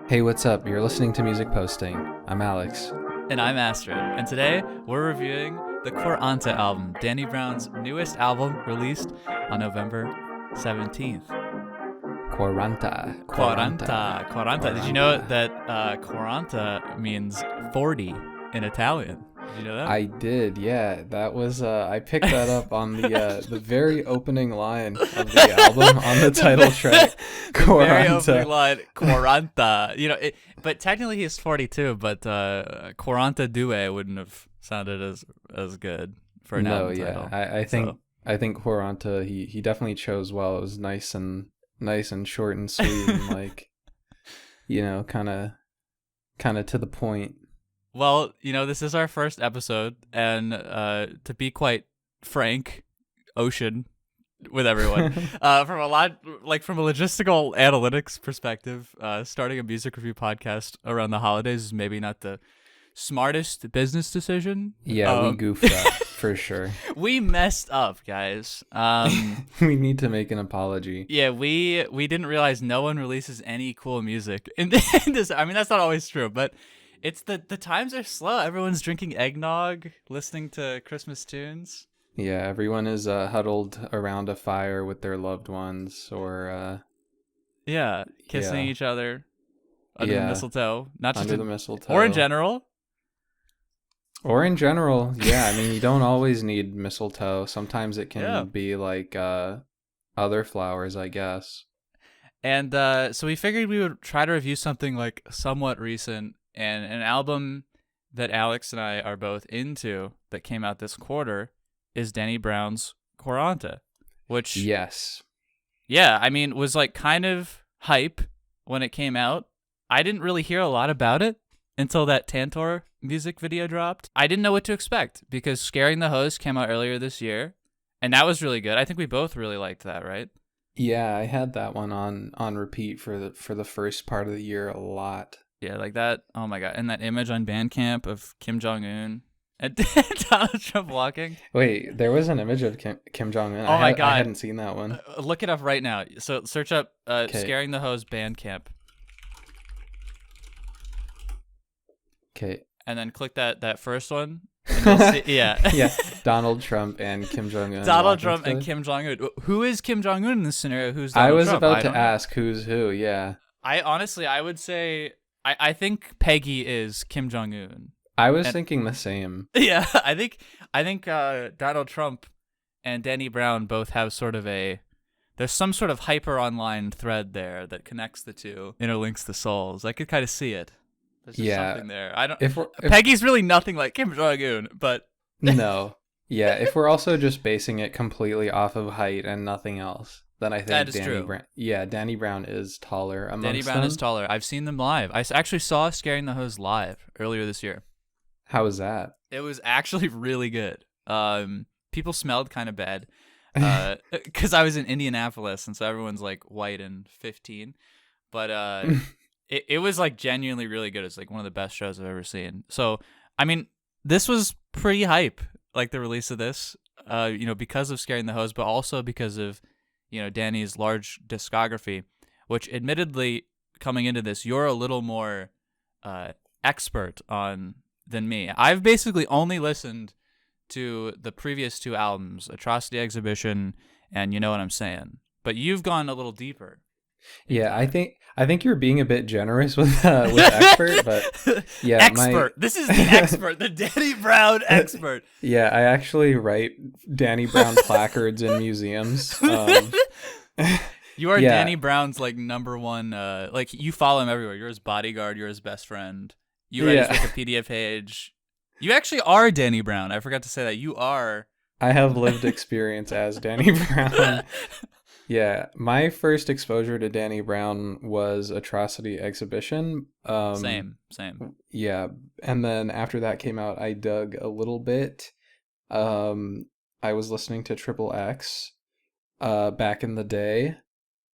Hey, what's up? You're listening to Music Posting. I'm Alex. And I'm Astrid, and today we're reviewing the Quaranta album, Danny Brown's newest album released on November 17th. Quaranta. Quaranta. Did you know that Quaranta means 40 in Italian? Did you know that? I did, yeah. That was I picked that up on the very opening line of the album on the title track. The very opening Quaranta. line, Quaranta. But technically he's 42, but Quaranta Due wouldn't have sounded as good for an No, album yeah. title. I think Quaranta he definitely chose well. It was nice and short and sweet and kind of to the point. Well, this is our first episode, and to be quite frank, ocean with everyone, from a logistical analytics perspective, starting a music review podcast around the holidays is maybe not the smartest business decision. Yeah, we goofed up for sure. We messed up, guys. We need to make an apology. Yeah, we didn't realize no one releases any cool music in this. I mean, that's not always true, but. It's the times are slow. Everyone's drinking eggnog, listening to Christmas tunes. Yeah, everyone is huddled around a fire with their loved ones, or kissing each other under the mistletoe. Not just under the mistletoe, or in general. Yeah. I mean, you don't always need mistletoe. Sometimes it can be like other flowers, I guess. And so we figured we would try to review something like somewhat recent. And an album that Alex and I are both into that came out this quarter is Danny Brown's Quaranta, which was like kind of hype when it came out. I didn't really hear a lot about it until that Tantor music video dropped. I didn't know what to expect because Scaring the Host came out earlier this year, and that was really good. I think we both really liked that, right? Yeah, I had that one on repeat for the first part of the year a lot. Yeah, like that. Oh my god! And that image on Bandcamp of Kim Jong Un and Donald Trump walking. Wait, there was an image of Kim Jong Un. Oh my god! I hadn't seen that one. Look it up right now. So search up "Scaring the Host" Bandcamp. Okay. And then click that first one. And you'll see, yeah. Donald Trump and Kim Jong Un. Donald Trump and Kim Jong Un. Who is Kim Jong Un in this scenario? Who's Donald Trump? I was about to ask who's who. Yeah. I would say. I think Peggy is Kim Jong Un. I was thinking the same. Yeah, I think Donald Trump and Danny Brown both have there's some sort of hyper online thread there that connects the two, interlinks the souls. I could kind of see it. There's just something there. Peggy's really nothing like Kim Jong Un, but no. Yeah, if we're also just basing it completely off of height and nothing else. Then I think that is true. Danny Brown is taller amongst Danny Brown them. is taller. I've seen them live. I actually saw Scaring the Host live earlier this year. How was that? It was actually really good. People smelled kind of bad because I was in Indianapolis, and so everyone's like white and 15. But it was like genuinely really good. It's like one of the best shows I've ever seen. So, I mean, this was pretty hype, like the release of this, because of Scaring the Host, but also because of Danny's large discography, which admittedly coming into this, you're a little more expert on than me. I've basically only listened to the previous two albums, Atrocity Exhibition and You Know What I'm Saying, but you've gone a little deeper. Yeah, I think you're being a bit generous with expert, but yeah, expert. This is the expert, the Danny Brown expert. Yeah, I actually write Danny Brown placards in museums. You are Danny Brown's like number one. Like you follow him everywhere. You're his bodyguard. You're his best friend. You write his Wikipedia page. You actually are Danny Brown. I forgot to say that. You are. I have lived experience as Danny Brown. Yeah, my first exposure to Danny Brown was Atrocity Exhibition. Same. Yeah, and then after that came out, I dug a little bit. I was listening to Triple X back in the day,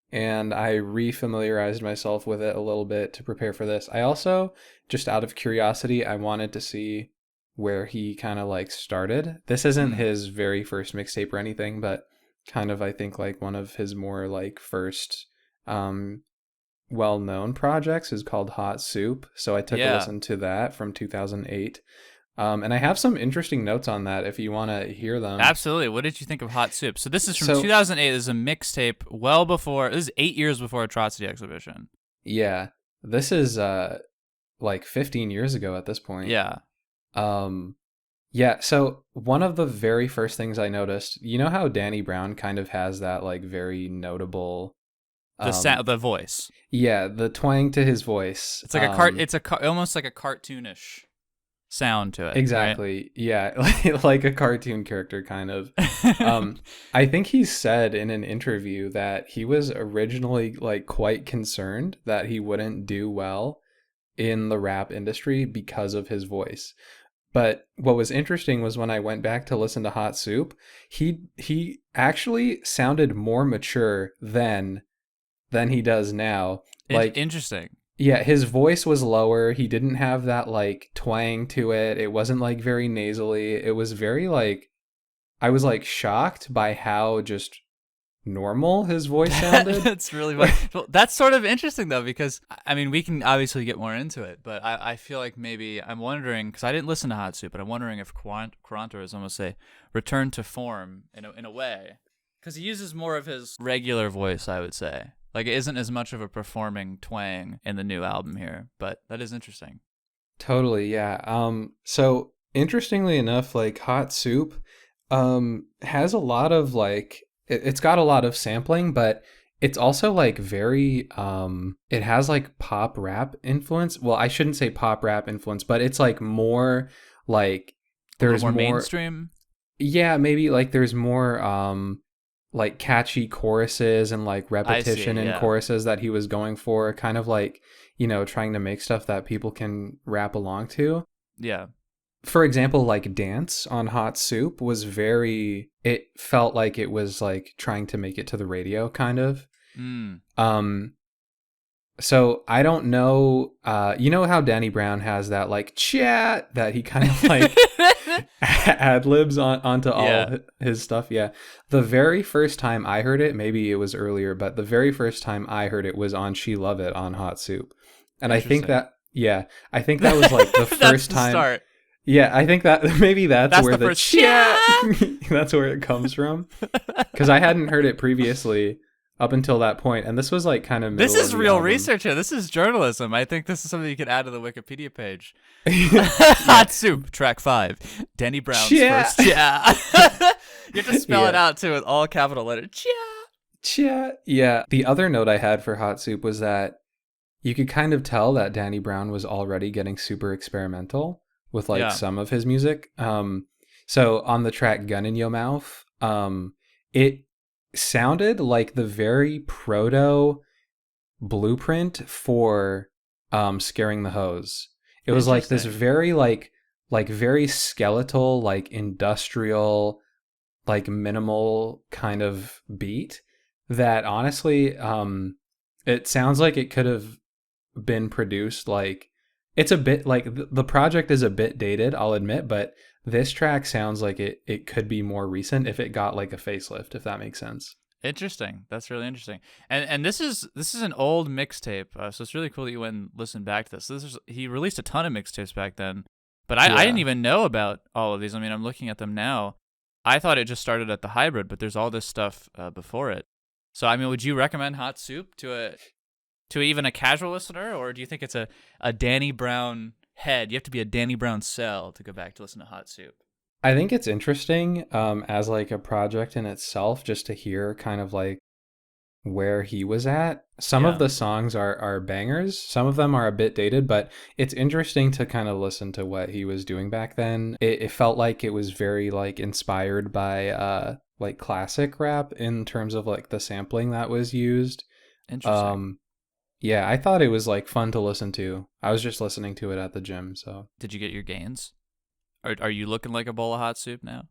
and I refamiliarized myself with it a little bit to prepare for this. I also, just out of curiosity, I wanted to see where he kind of like started. This isn't his very first mixtape or anything, but kind of I think like one of his more like first well-known projects is called Hot Soup. So I took a Yeah, listen to that from 2008. And I have some interesting notes on that if you want to hear them. absolutely. What did you think of Hot Soup? So this is from So 2008. This is a mixtape well before. This is 8 years before Atrocity Exhibition. yeah, this is like 15 years ago at this point. Yeah. Um, yeah, so one of the very first things I noticed, you know how Danny Brown kind of has that like very notable The voice. yeah, the twang to his voice. It's like almost like a cartoonish sound to it. Right? Exactly. Yeah, like a cartoon character kind of. I think he said in an interview that he was originally like quite concerned that he wouldn't do well in the rap industry because of his voice. But what was interesting was when I went back to listen to Hot Soup, he actually sounded more mature than he does now. Like, Interesting. yeah, his voice was lower. He didn't have that like twang to it. It wasn't like very nasally. It was very like, I was like shocked by how just normal his voice sounded. That's really funny. Well, that's sort of interesting though, because I mean, we can obviously get more into it, but I feel like maybe I'm wondering, because I didn't listen to Hot Soup, but I'm wondering if Quaranta is almost a return to form in a way, because he uses more of his regular voice, I would say. Like, it isn't as much of a performing twang in the new album here, but that is interesting. Totally, yeah. So interestingly enough, like Hot Soup has a lot of like it's got a lot of sampling, but it's also like very it has like pop rap influence. Well, I shouldn't say pop rap influence, but it's like more like A little there's more more, mainstream. yeah, maybe like there's more like catchy choruses and like I see, repetition in yeah. choruses that he was going for, kind of like, you know, trying to make stuff that people can rap along to. Yeah. For example, like Dance on Hot Soup was very, it felt like it was like trying to make it to the radio kind of. Mm. Um so I don't know, you know how Danny Brown has that like chat that he kind of like ad libs onto all Yeah. his stuff. Yeah. The very first time I heard it, maybe it was earlier, but the very first time I heard it was on She Love It on Hot Soup. And I think Interesting. that, yeah, I think that was like the That's first the time. start. Yeah, I think that maybe that's where the the first chat, that's where it comes from. Because I hadn't heard it previously up until that point, and this was like kind of middle This is of the real album. research here. This is journalism. I think this is something you could add to the Wikipedia page. Yeah. Hot Soup, track 5. Danny Brown's Yeah. first. Yeah. You have to spell it Yeah. out too with all capital letters. Chat. Yeah. The other note I had for Hot Soup was that you could kind of tell that Danny Brown was already getting super experimental with like Yeah. some of his music. So on the track Gun in Your Mouth, it sounded like the very proto blueprint for Scaring the Hose. It was like this Interesting. very like very skeletal, like industrial, like minimal kind of beat that honestly it sounds like it could have been produced like, it's a bit like the project is a bit dated, I'll admit, but this track sounds like it could be more recent if it got like a facelift, if that makes sense. Interesting. That's really interesting. And this is an old mixtape, so it's really cool that you went and listened back to this. He released a ton of mixtapes back then, but I Yeah. didn't even know about all of these. I mean, I'm looking at them now. I thought it just started at the hybrid, but there's all this stuff before it. So I mean, would you recommend Hot Soup to even a casual listener, or do you think it's a Danny Brown head? You have to be a Danny Brown cell to go back to listen to Hot Soup. I think it's interesting as like a project in itself, just to hear kind of like where he was at. Some Yeah. of the songs are bangers. Some of them are a bit dated, but it's interesting to kind of listen to what he was doing back then. It felt like it was very like inspired by like classic rap in terms of like the sampling that was used. Interesting. Yeah, I thought it was like fun to listen to. I was just listening to it at the gym, so. Did you get your gains? Are you looking like a bowl of hot soup now?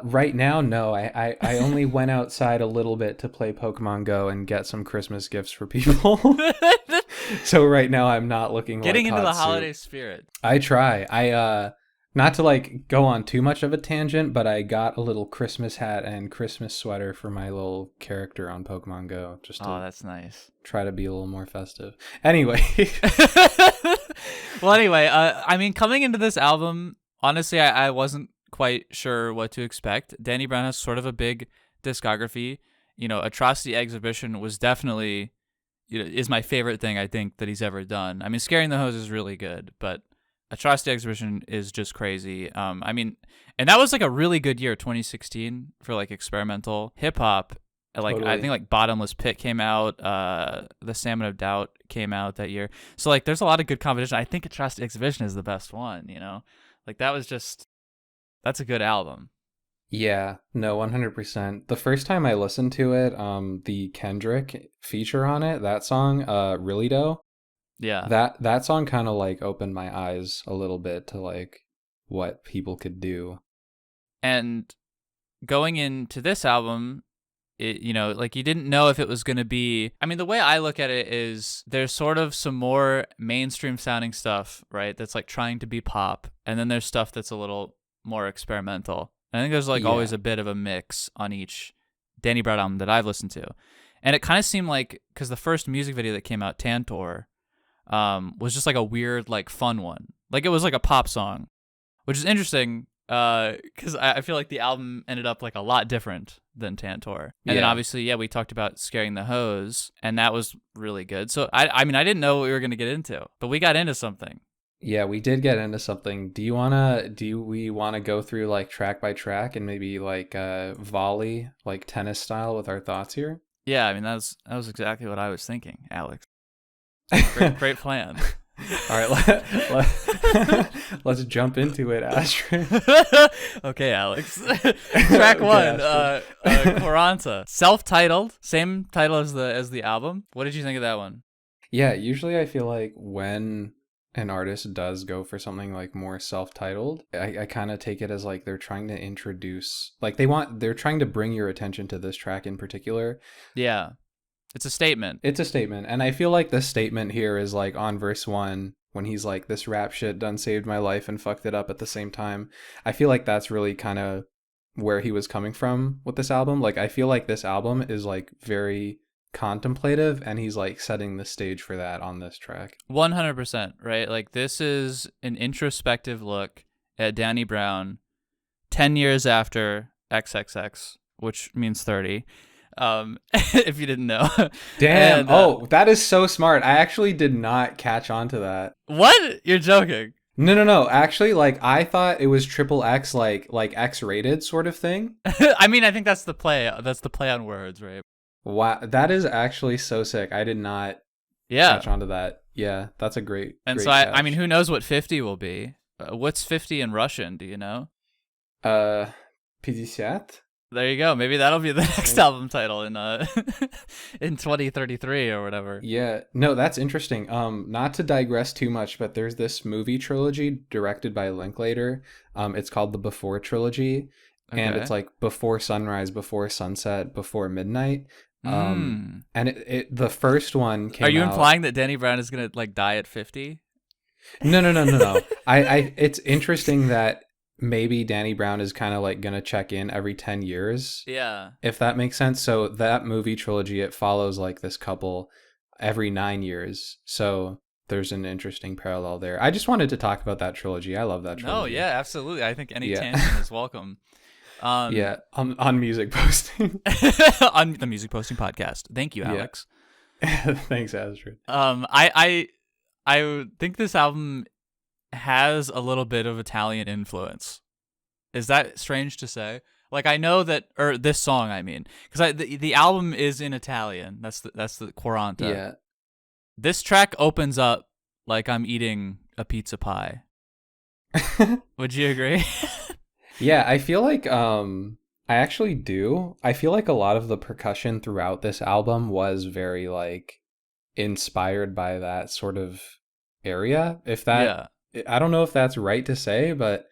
Right now, no. I only went outside a little bit to play Pokemon Go and get some Christmas gifts for people. So right now I'm not looking Getting like into the hot soup. holiday spirit. I try. Not to like go on too much of a tangent, but I got a little Christmas hat and Christmas sweater for my little character on Pokemon Go, just Oh, to that's nice. try to be a little more festive. Anyway, Well, anyway, I mean, coming into this album, honestly, I wasn't quite sure what to expect. Danny Brown has sort of a big discography. You know, Atrocity Exhibition was definitely, you know, is my favorite thing I think that he's ever done. I mean, Scaring the Hose is really good, but Atrocity Exhibition is just crazy. I mean, and that was like a really good year, 2016, for like experimental hip hop. Like I totally. think like Bottomless Pit came out, The Salmon of Doubt came out that year. So like there's a lot of good competition. I think Atrocity Exhibition is the best one, you know? Like that's a good album. Yeah, no, 100%. The first time I listened to it, the Kendrick feature on it, that song, Really Dough, Yeah. that song kind of like opened my eyes a little bit to like what people could do. And going into this album, it, you know, like you didn't know if it was going to be, I mean, the way I look at it is there's sort of some more mainstream sounding stuff, right? That's like trying to be pop. And then there's stuff that's a little more experimental. I think there's like always Yeah. a bit of a mix on each Danny Brown album that I've listened to. And it kind of seemed like, because the first music video that came out, Tantor, was just like a weird, like fun one. Like it was like a pop song, which is interesting because I feel like the album ended up like a lot different than Tantor. And then Yeah. obviously, yeah, we talked about Scaring the Hose, and that was really good. So I mean, I didn't know what we were going to get into, but we got into something. Yeah, we did get into something. Do we wanna go through like track by track and maybe like volley, like tennis style with our thoughts here? Yeah, I mean, that was exactly what I was thinking, Alex. All Great plan. right, let's jump into it, Astrid. Okay, Alex. Track Okay, one, Astrid. Quaranta, self-titled, same title as the album. What did you think of that one? Yeah, usually I feel like when an artist does go for something like more self-titled, I kind of take it as like they're trying to introduce, like they're trying to bring your attention to this track in particular. Yeah, it's a statement. It's a statement, and I feel like the statement here is like on verse 1 when he's like, this rap shit done saved my life and fucked it up at the same time. I feel like that's really kind of where he was coming from with this album. Like I feel like this album is like very contemplative, and he's like setting the stage for that on this track. 100%, right? Like this is an introspective look at Danny Brown 10 years after XXX, which means 30. If you didn't know. Damn. And, Oh, that is so smart. I actually did not catch on to that. what? You're joking. No. Actually, like I thought it was triple X, like X rated sort of thing. I mean, I think that's the play. That's the play on words, right? Wow, that is actually so sick. I did not Yeah. catch on to that. Yeah, that's a And great so I mean, catch. who knows what 50 will be? What's 50 in Russian? Do you know? Uh, 50? There you go. Maybe that'll be the next album title in in 2033 or whatever. Yeah, no, that's interesting. Not to digress too much, but there's this movie trilogy directed by Linklater. It's called the Before trilogy, and Okay. it's like before sunrise, before sunset, before midnight. And the first one Are came you out. implying that Danny Brown is gonna like die at 50? No. It's interesting that maybe Danny Brown is kind of like gonna check in every 10 years, Yeah. if that makes sense. So that movie trilogy, it follows like this couple every 9 years. So there's an interesting parallel there. I just wanted to talk about that trilogy. I love that trilogy. No, yeah, absolutely. I think any Yeah. tangent is welcome. Yeah, on music posting. On the Music Posting Podcast. Thank you, Yeah. Alex. Thanks, Astrid. I think this album has a little bit of Italian influence. Is that strange to say? Like I know that, or this song, I mean, because the album is in Italian. That's the Quaranta. Yeah. This track opens up like I'm eating a pizza pie. Would you agree? Yeah, I feel like I actually do. I feel like a lot of the percussion throughout this album was very like inspired by that sort of area. If that I don't know if that's right to say, but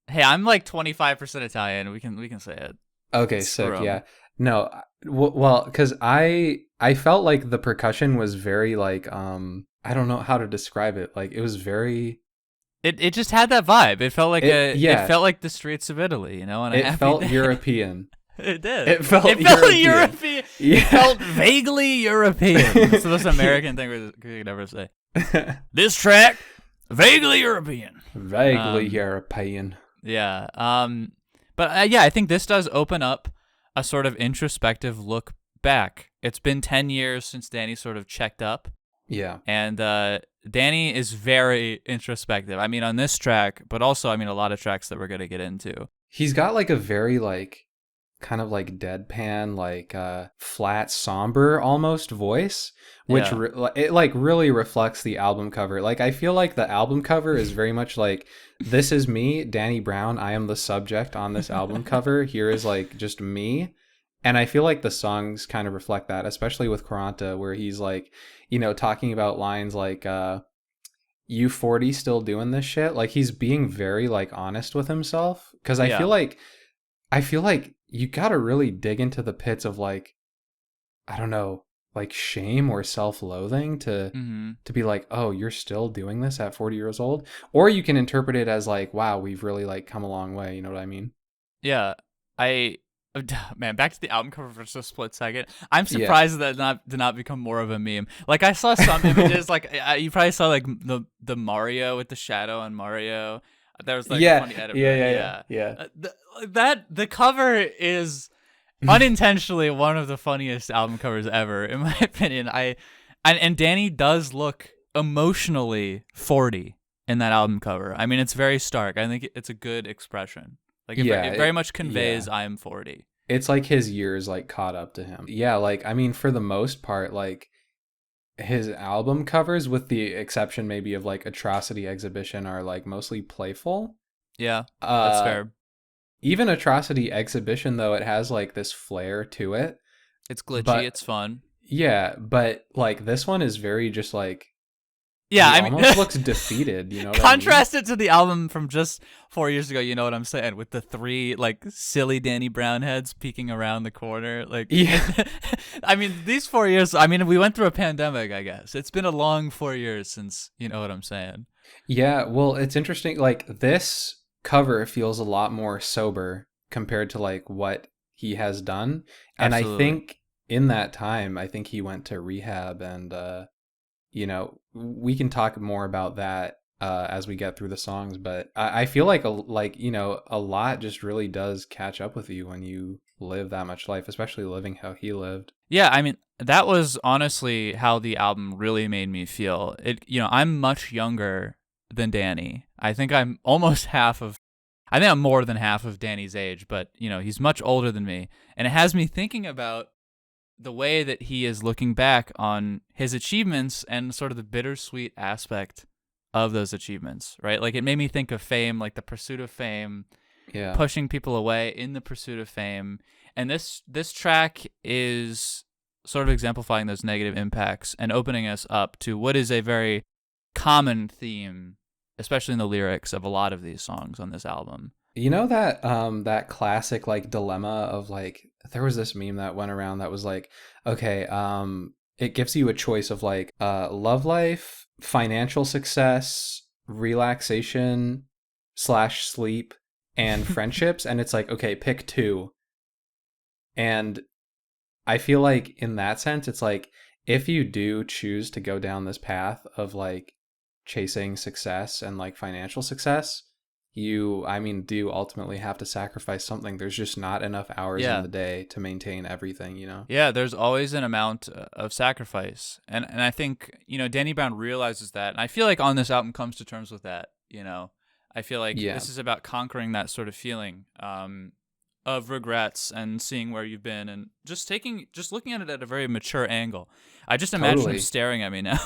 Hey, I'm like 25% Italian. We can say it. okay, Screw sick. 'em. Yeah. No, well, cuz I felt like the percussion was very like I don't know how to describe it. Like it was very it just had that vibe. It felt like it Yeah, felt like the streets of Italy, you know, on a it happy felt day. European. It did. It felt It felt European. European. It Yeah. felt vaguely European. It's the most American thing we could ever say. This track, vaguely European. Vaguely European. Yeah. But yeah, I think this does open up a sort of introspective look back. It's been 10 years since Danny sort of checked up. Yeah. And Danny is very introspective. I mean, on this track, but also, I mean, a lot of tracks that we're going to get into. He's got like a very like kind of like deadpan, like flat, somber almost voice, which it like really reflects the album cover. Like I feel like the album cover is very much like, this is me, Danny Brown. I am the subject on this album cover. Here is like just me. And I feel like the songs kind of reflect that, especially with Quaranta, where he's like, you know, talking about lines like, you 40 still doing this shit. Like he's being very like honest with himself. Cause I feel like you gotta really dig into the pits of like, I don't know, like shame or self-loathing to be like, oh, you're still doing this at 40 years old. Or you can interpret it as like, wow, we've really like come a long way. You know what I mean? Yeah. Man, back to the album cover for just a split second. I'm surprised that did not become more of a meme. Like I saw some images, like you probably saw like the Mario with the shadow on Mario. There was like a funny edit. Yeah. The cover is unintentionally one of the funniest album covers ever, in my opinion. And Danny does look emotionally 40 in that album cover. I mean, it's very stark. I think it's a good expression. Like it very much conveys I am 40. It's like his years like caught up to him. Yeah, like I mean for the most part like his album covers, with the exception maybe of like Atrocity Exhibition, are like mostly playful. Yeah, that's fair. Even Atrocity Exhibition though, it has like this flair to it. It's glitchy, it's fun. Yeah, but like this one is very just like, yeah, I mean, almost looks defeated, you know what contrast it to the album from just 4 years ago, you know what I'm saying, with the three like silly Danny Brown heads peeking around the corner. Like, yeah. I mean, these 4 years, I mean, we went through a pandemic, I guess. It's been a long 4 years since, you know what I'm saying. Yeah, well, it's interesting. Like this cover feels a lot more sober compared to like what he has done. And absolutely. I think in that time, I think he went to rehab, and you know, we can talk more about that as we get through the songs, but I feel like you know, a lot just really does catch up with you when you live that much life, especially living how he lived. Yeah, I mean, that was honestly how the album really made me feel. You know, I'm much younger than Danny. I think I'm more than half of Danny's age, but you know, he's much older than me, and it has me thinking about the way that he is looking back on his achievements and sort of the bittersweet aspect of those achievements, right? Like it made me think of fame, like the pursuit of fame, pushing people away in the pursuit of fame. And this track is sort of exemplifying those negative impacts and opening us up to what is a very common theme, especially in the lyrics of a lot of these songs on this album. You know that that classic like dilemma of like, there was this meme that went around that was like, okay, it gives you a choice of like love life, financial success, relaxation / sleep, and friendships, and it's like, okay, pick two. And I feel like in that sense, it's like, if you do choose to go down this path of like chasing success and like financial success, you do ultimately have to sacrifice something. There's just not enough hours in the day to maintain everything, you know? Yeah, there's always an amount of sacrifice. And I think, you know, Danny Brown realizes that. And I feel like on this album comes to terms with that, you know? I feel like this is about conquering that sort of feeling of regrets and seeing where you've been and just looking at it at a very mature angle. I just imagine him staring at me now.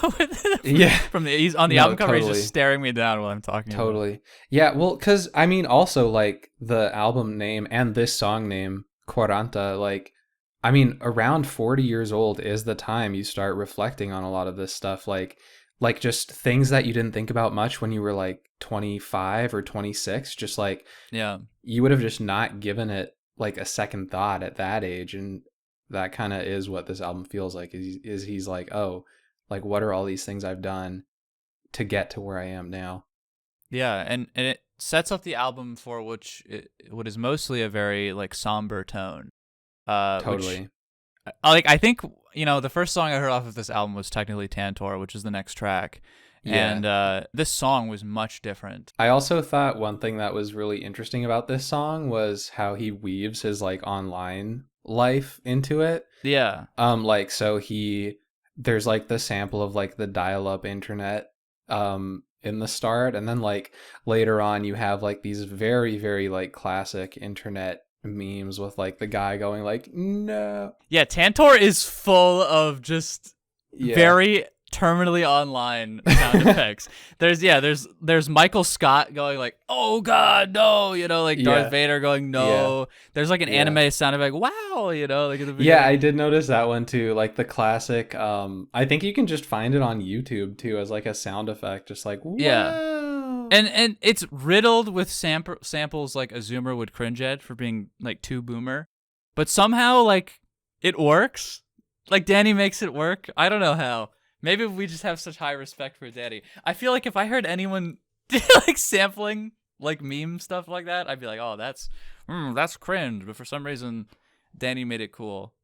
He's on the album cover. He's just staring me down while I'm talking. Totally. Yeah. Well, because I mean, also like the album name and this song name, Quaranta, like, I mean, around 40 years old is the time you start reflecting on a lot of this stuff. Like just things that you didn't think about much when you were like 25 or 26, just like, you would have just not given it like a second thought at that age. And that kind of is what this album feels like, is he's like, oh, like, what are all these things I've done to get to where I am now? Yeah, and it sets up the album for what is mostly a very like somber tone. Which Totally. like I think the first song I heard off of this album was technically Tantor, which is the next track, Yeah. and this song was much different. I also thought one thing that was really interesting about this song was how he weaves his like online life into it. Yeah, Like so he there's like the sample of like the dial-up internet in the start, and then like later on you have like these very, very like classic internet memes with like the guy going like no. yeah. Tantor is full of just Yeah. very terminally online sound effects. There's Michael Scott going like, "Oh God, no!" Like Darth Yeah. Vader going, Yeah. "No." There's like an Yeah. anime sound effect, "Wow!" Like in the Yeah, I beginning. did notice that one too. Like the classic, I think you can just find it on YouTube too as like a sound effect, just like Yeah, wow. and it's riddled with samples like a Zoomer would cringe at for being like too boomer, but somehow like it works. Like Danny makes it work. I don't know how. Maybe we just have such high respect for Danny. I feel like if I heard anyone like sampling like meme stuff like that, I'd be like, oh, that's cringe. But for some reason, Danny made it cool.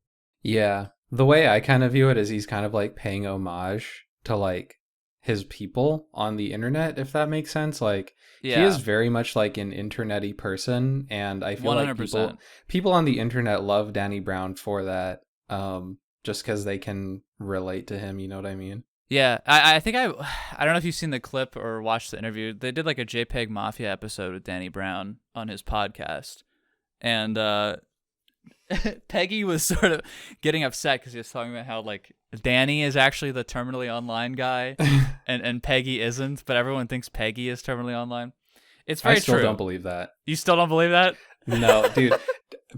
Yeah. The way I kind of view it is he's kind of like paying homage to like his people on the internet, if that makes sense. Like he is Yeah, very much like an internety person, and I feel like 100%. people on the internet love Danny Brown for that. Just because they can relate to him, you know what I mean? Yeah, I think I don't know if you've seen the clip or watched the interview. They did like a JPEG Mafia episode with Danny Brown on his podcast, and Peggy was sort of getting upset because he was talking about how like Danny is actually the terminally online guy, and Peggy isn't, but everyone thinks Peggy is terminally online. It's I very still true. don't believe that. You still don't believe that? No, dude.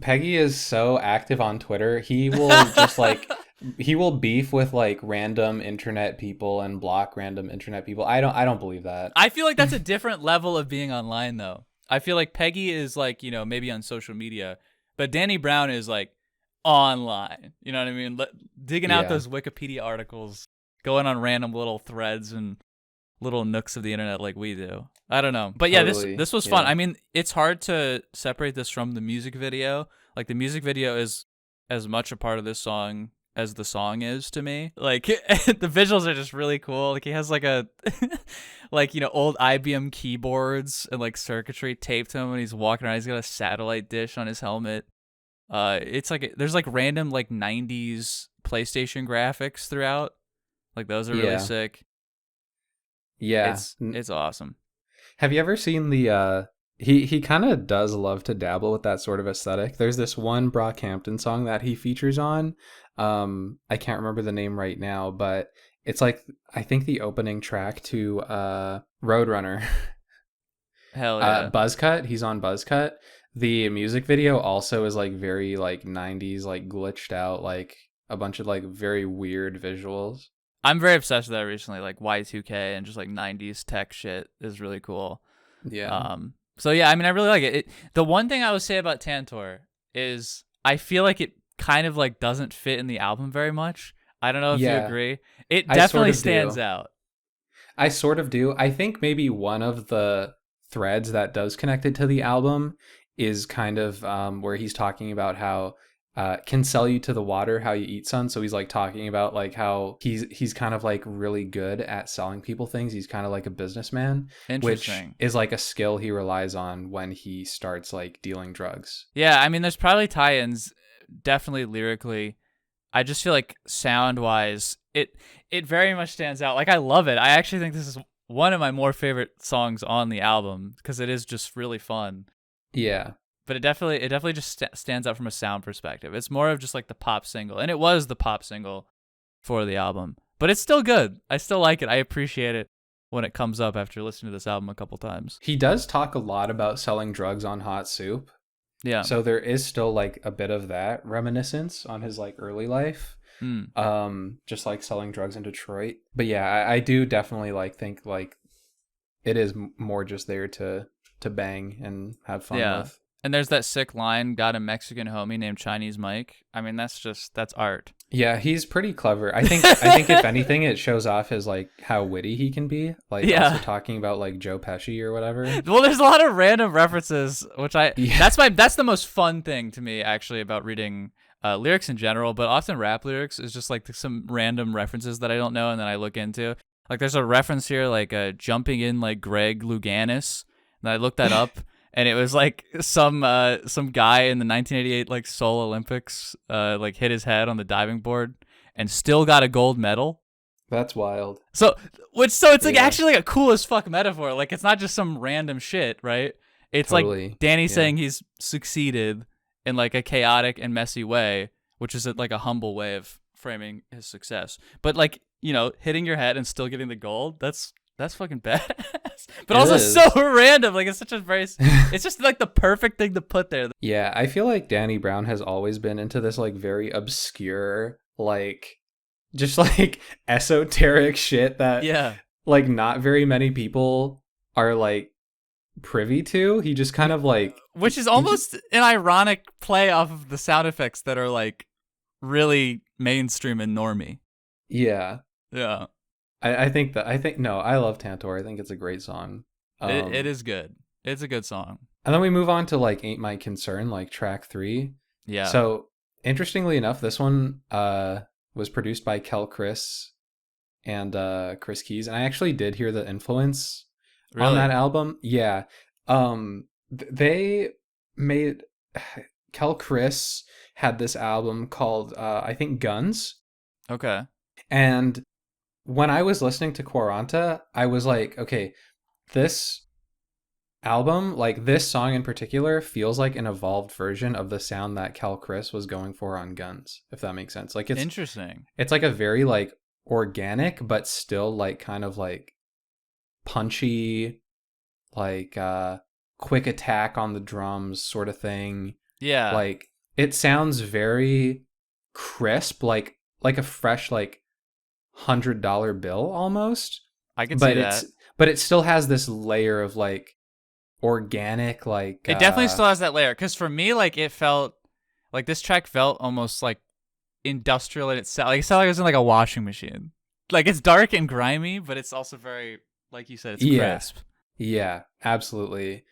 Peggy is so active on Twitter. He will just like he will beef with like random internet people and block random internet people. I don't believe that. I feel like that's a different level of being online, though. I feel like Peggy is like maybe on social media, but Danny Brown is like online. You know what I mean? Digging out Yeah, those Wikipedia articles, going on random little threads and little nooks of the internet like we do. I don't know. But yeah, this totally. this was fun. Yeah. I mean, it's hard to separate this from the music video. Like the music video is as much a part of this song as the song is to me. Like the visuals are just really cool. Like he has like a like old IBM keyboards and like circuitry taped to him when he's walking around. He's got a satellite dish on his helmet. It's like there's like random like 90s PlayStation graphics throughout. Like those are really Yeah. sick. Yeah. It's awesome. Have you ever seen the he kind of does love to dabble with that sort of aesthetic. There's this one Brockhampton song that he features on. I can't remember the name right now, but it's like I think the opening track to Roadrunner. Hell yeah. Buzzcut, he's on Buzzcut. The music video also is like very like 90s like glitched out, like a bunch of like very weird visuals. I'm very obsessed with that recently, like Y2K and just like 90s tech shit is really cool. Yeah. So yeah, I mean I really like it. The one thing I would say about Tantor is I feel like it kind of like doesn't fit in the album very much. I don't know if you Yeah, agree. It I sort definitely of stands do. out. I sort of do. I think maybe one of the threads that does connect it to the album is kind of where he's talking about how can sell you to the water how you eat sun. So he's like talking about like how he's kind of like really good at selling people things. He's kind of like a businessman, which Interesting. is like a skill he relies on when he starts like dealing drugs. Yeah, I mean there's probably tie-ins definitely lyrically. I just feel like sound-wise it very much stands out. Like I love it. I actually think this is one of my more favorite songs on the album because it is just really fun. Yeah. But it definitely just stands out from a sound perspective. It's more of just like the pop single, and it was the pop single for the album. But it's still good. I still like it. I appreciate it when it comes up after listening to this album a couple times. He does talk a lot about selling drugs on Hot Soup. Yeah. So there is still like a bit of that reminiscence on his like early life. Mm. Just like selling drugs in Detroit. But yeah, I do definitely like think like it is more just there to bang and have fun Yeah. with. And there's that sick line, got a Mexican homie named Chinese Mike. I mean, that's art. Yeah, he's pretty clever. I think if anything, it shows off his like how witty he can be. Like also Yeah. talking about like Joe Pesci or whatever. Well, there's a lot of random references, which Yeah. that's the most fun thing to me actually about reading lyrics in general, but often rap lyrics is just like some random references that I don't know and then I look into. Like there's a reference here like jumping in like Greg Louganis, and I looked that up. And it was like some guy in the 1988 like Seoul Olympics like hit his head on the diving board and still got a gold medal. That's wild. So it's like Yeah, actually like a cool as fuck metaphor. Like it's not just some random shit, right? It's like totally. Danny Yeah. saying he's succeeded in like a chaotic and messy way, which is like a humble way of framing his success. But like, you know, hitting your head and still getting the gold, that's fucking badass. But It also is. so random. Like it's such a very it's just like the perfect thing to put there. Yeah, I feel like Danny Brown has always been into this like very obscure, like just like esoteric shit that Yeah. like not very many people are like privy to. He just kind of like Which is he just, almost an ironic play off of the sound effects that are like really mainstream and normie. yeah. Yeah. I think no, I love Tantor. I think it's a great song. It is good. It's a good song. And then we move on to like Ain't My Concern, like track 3. Yeah. So interestingly enough, this one was produced by Kel Chris and Chris Keys, and I actually did hear the influence on Really? that album. Yeah. They made Kel Chris had this album called I think Guns. Okay. And when I was listening to Quaranta, I was like, okay, this album, like this song in particular, feels like an evolved version of the sound that Cal Chris was going for on Guns, if that makes sense. Like Interesting. it's like a very like organic but still like kind of like punchy, like quick attack on the drums sort of thing. Yeah. Like it sounds very crisp, like a fresh like $100 bill almost. I could see But that. it still has this layer of like organic like It definitely still has that layer cuz for me like it felt like this track felt almost like industrial in itself. Like it sounded like it was in like a washing machine. Like it's dark and grimy, but it's also very like you said it's yeah, crisp. yeah, absolutely.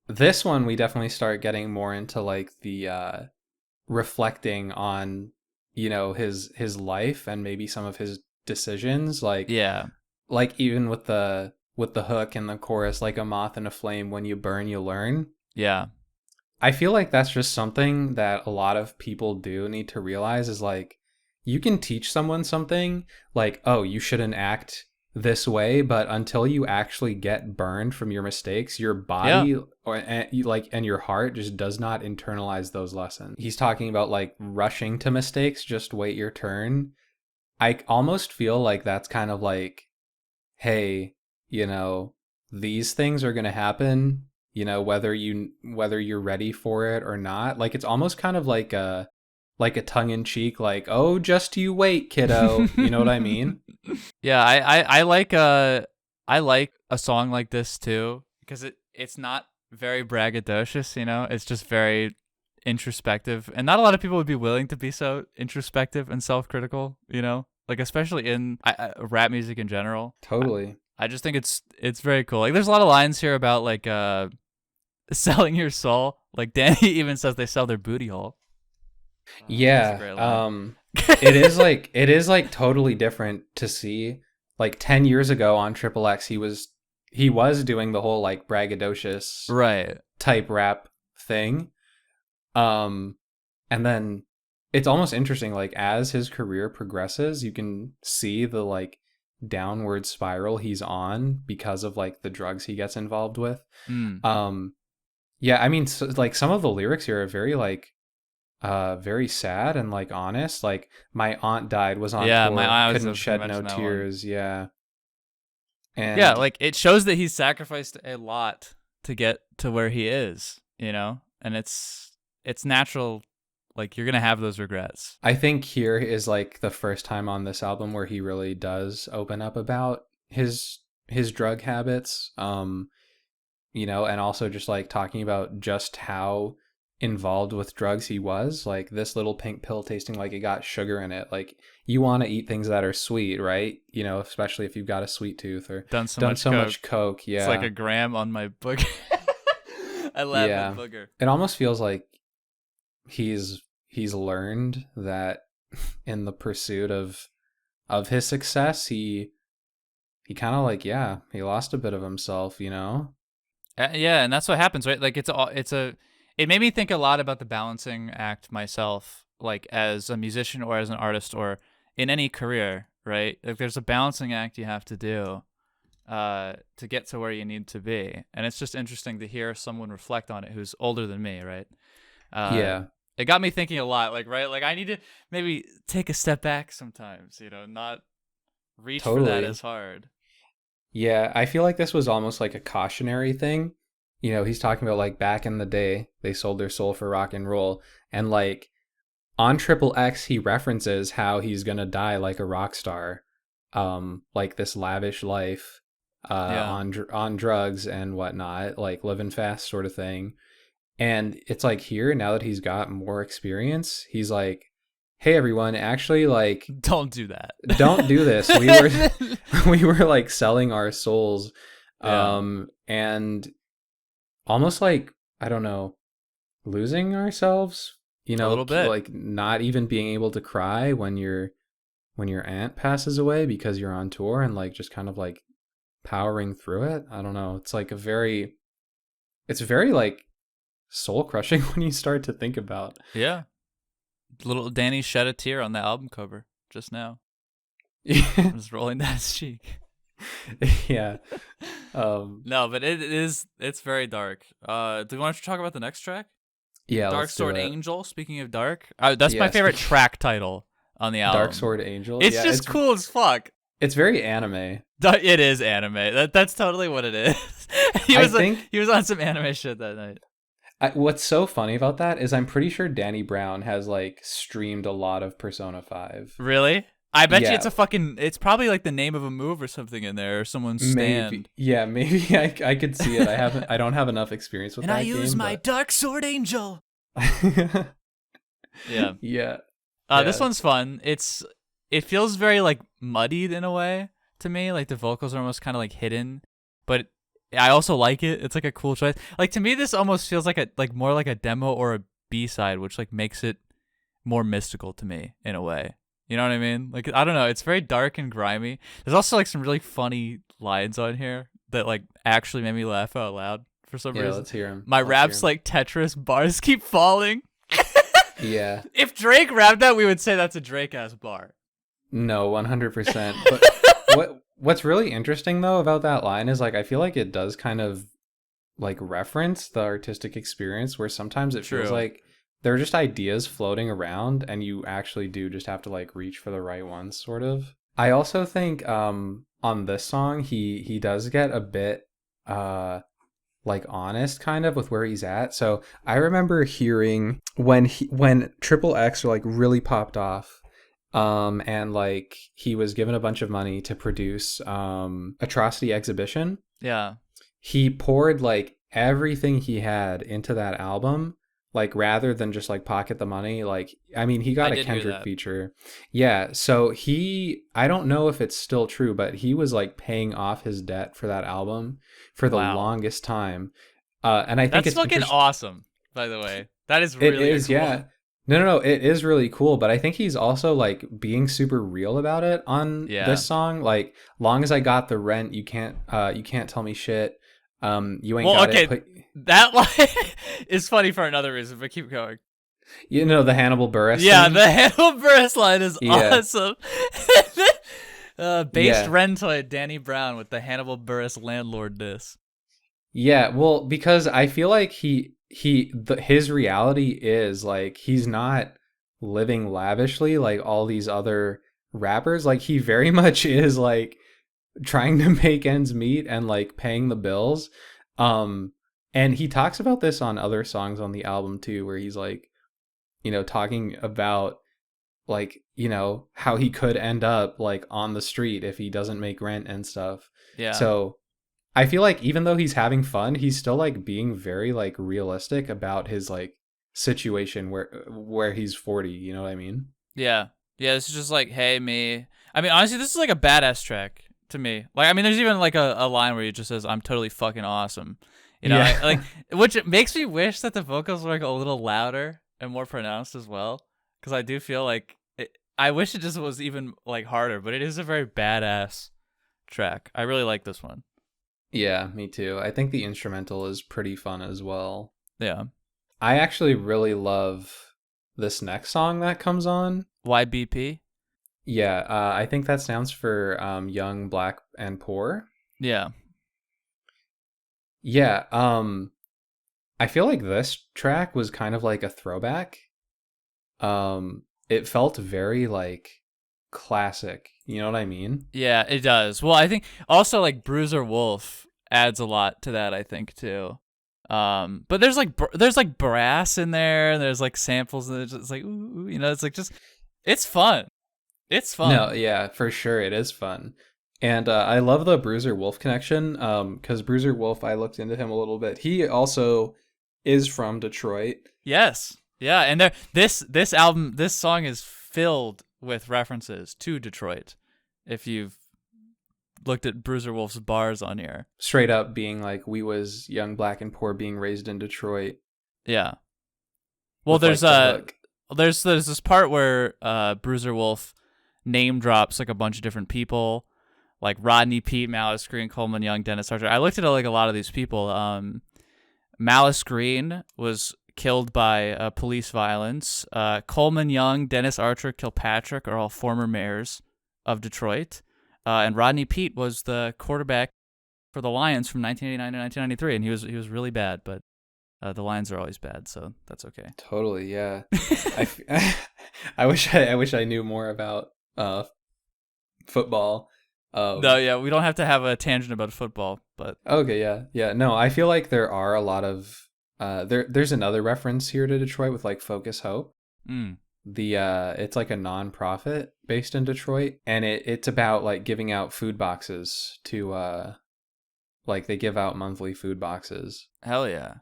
This one we definitely start getting more into like the reflecting on, you know, his life and maybe some of his decisions, Yeah. like even with the hook and the chorus, like a moth in a flame, when you burn you learn. Yeah. I feel like that's just something that a lot of people do need to realize is like you can teach someone something like, oh, you shouldn't act this way, but until you actually get burned from your mistakes, your Yeah. body and your heart just does not internalize those lessons. He's talking about like rushing to mistakes, just wait your turn. I almost feel like that's kind of like, hey, you know, these things are going to happen, you know, whether you're ready for it or not. Like it's almost kind of like a tongue in cheek like, "Oh, just you wait, kiddo." You know what I mean? Yeah, I like a song like this too because it's not very braggadocious, you know. It's just very introspective, and not a lot of people would be willing to be so introspective and self-critical, you know. Like especially in rap music in general. Totally. I just think it's very cool. Like there's a lot of lines here about like selling your soul. Like Danny even says they sell their booty hole. That's a Yeah. great line. It is like totally different to see like 10 years ago on Triple X he was doing the whole like braggadocious Right. type rap thing. Um, and then it's almost interesting, like as his career progresses, you can see the like downward spiral he's on because of like the drugs he gets involved with. Mm. Yeah, I mean, so, like some of the lyrics here are very like very sad and like honest. Like my aunt died, was on Yeah, my tour, eye was couldn't just gonna shed no mention that one. tears. Yeah, Yeah, and like it shows that he's sacrificed a lot to get to where he is, you know? And it's natural like you're going to have those regrets. I think here is like the first time on this album where he really does open up about his drug habits. You know, and also just like talking about just how involved with drugs he was. Like this little pink pill tasting like it got sugar in it. Like you want to eat things that are sweet, right? You know, especially if you've got a sweet tooth or Done so done much so coke. much coke. It's like Yeah. a gram on my booger. I laugh at Yeah. booger. It almost feels like he's learned that in the pursuit of his success, he kind of like, yeah, he lost a bit of himself, you know? Yeah, and that's what happens, right? Like it made me think a lot about the balancing act myself, like as a musician or as an artist or in any career, right? Like there's a balancing act you have to do to get to where you need to be. And it's just interesting to hear someone reflect on it who's older than me, right? Uh, Yeah, it got me thinking a lot, like, right? Like I need to maybe take a step back sometimes, not reach for that totally. as hard. Yeah, I feel like this was almost like a cautionary thing. You know, he's talking about like back in the day, they sold their soul for rock and roll. And like on Triple X, he references how he's gonna die like a rock star, like this lavish life, Yeah. on drugs and whatnot, like living fast sort of thing. And it's like here now that he's got more experience, he's like, "Hey everyone, actually like Don't do that. don't do this. We were we were like selling our souls Yeah. and almost like I don't know, losing ourselves, you A know, little bit. like not even being able to cry when your aunt passes away because you're on tour and like just kind of like powering through it. I don't know. It's like it's very like soul crushing when you start to think about. Yeah. Little Danny shed a tear on the album cover just now. Yeah. I'm just rolling down his cheek. Yeah. No, but it's very dark. Do you want to talk about the next track? Yeah, Dark let's do Sword it. Angel. Speaking of dark, that's my Yeah, favorite track title on the album. Dark Sword Angel. It's Yeah, just cool as fuck. it's very anime. It is anime. That's totally what it is. I think he was on some anime shit that night. what's so funny about that is I'm pretty sure Danny Brown has like streamed a lot of Persona 5. Really? I bet you Yeah, it's probably like the name of a move or something in there or someone's stand. maybe. Yeah, maybe I could see it. I don't have enough experience with And that I use game, my Dark Sword Angel. but Yeah. yeah. This Yeah. one's fun. It feels very like muddied in a way to me. Like the vocals are almost kind of like hidden, but I also like it. It's like a cool choice. Like to me, this almost feels like more like a demo or a B-side, which like makes it more mystical to me in a way. You know what I mean? Like I don't know. It's very dark and grimy. There's also like some really funny lines on here that like actually made me laugh out loud for some Yeah, reason. let's hear him. My Let's raps hear like Tetris, bars keep falling. him. Yeah. If Drake rapped that, we would say that's a Drake ass bar. No, 100%. But what's really interesting though about that line is like I feel like it does kind of like reference the artistic experience where sometimes it feels True. like there are just ideas floating around and you actually do just have to like reach for the right ones sort of. I also think on this song he does get a bit like honest kind of with where he's at. So I remember hearing when Triple X like really popped off and like he was given a bunch of money to produce Atrocity Exhibition. Yeah. He poured like everything he had into that album, like rather than just like pocket the money. Like I mean he got I a did hear Kendrick that. feature. Yeah, so I don't know if it's still true, but he was like paying off his debt for that album for the Wow. longest time. And I think That's it's fucking interesting. awesome, by the way. That is It really is, cool. yeah. No, it is really cool, but I think he's also like being super real about it on Yeah. this song. Like, long as I got the rent, you can't tell me shit. You ain't Well, got okay, it. Put, that line is funny for another reason, but keep going. you know, the Hannibal Buress Yeah, thing. the Hannibal Buress line is Yeah, awesome. Based yeah, rentoid Danny Brown with the Hannibal Buress landlord diss. yeah. Well, because I feel like his reality is like he's not living lavishly like all these other rappers. Like he very much is like trying to make ends meet and like paying the bills. And he talks about this on other songs on the album too, where he's like, you know, talking about like, you know, how he could end up like on the street if he doesn't make rent and stuff. Yeah. So I feel like even though he's having fun, he's still like being very like realistic about his like situation where he's 40, you know what I mean? Yeah. Yeah, this is just like, hey, me. I mean, honestly, this is like a badass track to me. Like, I mean, there's even like a line where he just says, I'm totally fucking awesome. You know, Yeah. like, which makes me wish that the vocals were like a little louder and more pronounced as well. Because I do feel like, I wish it just was even like harder, but it is a very badass track. I really like this one. Yeah, me too. I think the instrumental is pretty fun as well. Yeah. I actually really love this next song that comes on. YBP? Yeah, I think that stands for Young, Black, and Poor. Yeah. Yeah, I feel like this track was kind of like a throwback. It felt very like classic. You know what I mean? Yeah, it does. Well, I think also like Bruiser Wolf adds a lot to that, I think, too. But there's like brass in there, and there's like samples, and it's like ooh, you know, it's like just it's fun. It's No, fun. yeah, for sure, it is fun. And I love the Bruiser Wolf connection. Because Bruiser Wolf, I looked into him a little bit. He also is from Detroit. Yes. Yeah, and this song is filled with references to Detroit. If you've looked at Bruiser Wolf's bars on here. Straight up being like, we was young, black, and poor, being raised in Detroit. Yeah. Well, With, like, the hook. there's this part where Bruiser Wolf name drops like a bunch of different people, like Rodney Pete, Malice Green, Coleman Young, Dennis Archer. I looked at like a lot of these people. Malice Green was killed by police violence. Coleman Young, Dennis Archer, Kilpatrick are all former mayors of Detroit. And Rodney Pete was the quarterback for the Lions from 1989 to 1993, and he was really bad, but the Lions are always bad, so that's okay. Totally, yeah. I wish I knew more about football. No, yeah, we don't have to have a tangent about football, but Okay, yeah. No, I feel like there are a lot of there's another reference here to Detroit with like Focus Hope. mm, The it's like a non-profit based in Detroit, and it's about like giving out food boxes to like they give out monthly food boxes. hell yeah.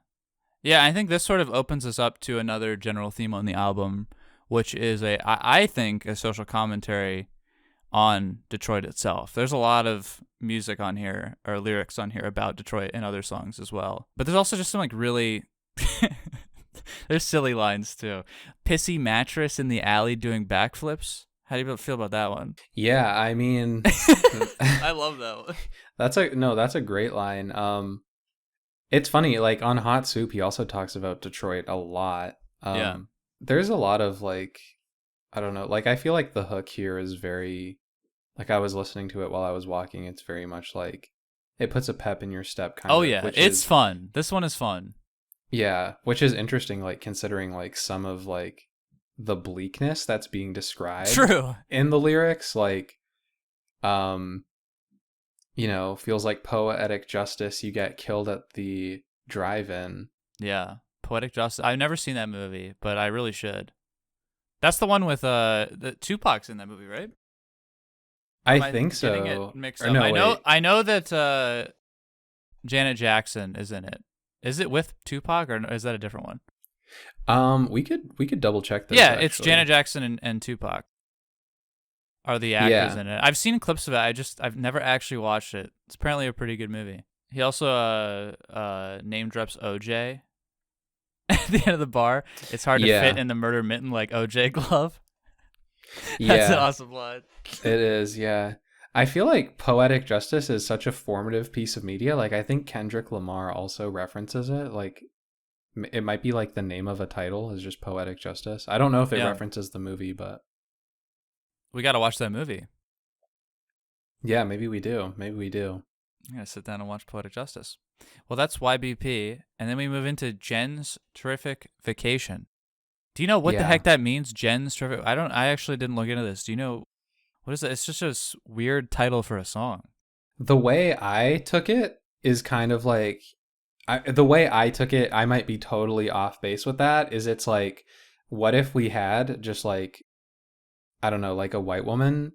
Yeah, I think this sort of opens us up to another general theme on the album, which is I think a social commentary on Detroit itself. There's a lot of music on here, or lyrics on here about Detroit and other songs as well. But there's also just some like really there's silly lines too. Pissy mattress in the alley doing backflips. How do you feel about that one? Yeah, I mean I love that one. that's a great line. It's funny, like on Hot Soup, he also talks about Detroit a lot. Yeah. There's a lot of like, I don't know, like I feel like the hook here is very, like I was listening to it while I was walking. It's very much like it puts a pep in your step, kind of. Oh yeah, it's fun. This one is fun. Yeah, which is interesting, like considering like some of like the bleakness that's being described True. in the lyrics, like, you know, feels like poetic justice. You get killed at the drive-in. Yeah. Poetic Justice. I've never seen that movie, but I really should. That's the one with the Tupac's in that movie, right? I think so. Getting it mixed Or up. no, I wait. know that Janet Jackson is in it. Is it with Tupac or is that a different one? We could double check this. Yeah, actually. it's Janet Jackson and Tupac are the actors in it. I've seen clips of it. I've never actually watched it. It's apparently a pretty good movie. He also name drops OJ at the end of the bar. It's hard to fit in the murder mitten like OJ glove. That's an awesome line. It is, yeah. I feel like poetic justice is such a formative piece of media. Like I think Kendrick Lamar also references it. Like it might be like the name of a title is just poetic justice. I don't know if it references the movie, but we got to watch that movie. Yeah, maybe we do. Maybe we do. I'm going to sit down and watch Poetic Justice. Well, that's YBP. And then we move into Jen's Terrific Vacation. Do you know what the heck that means? Jen's Terrific. I actually didn't look into this. Do you know what is it? It's just a weird title for a song. The way I took it is kind of like the way I took it, I might be totally off base with that, is it's like, what if we had just like, I don't know, like a white woman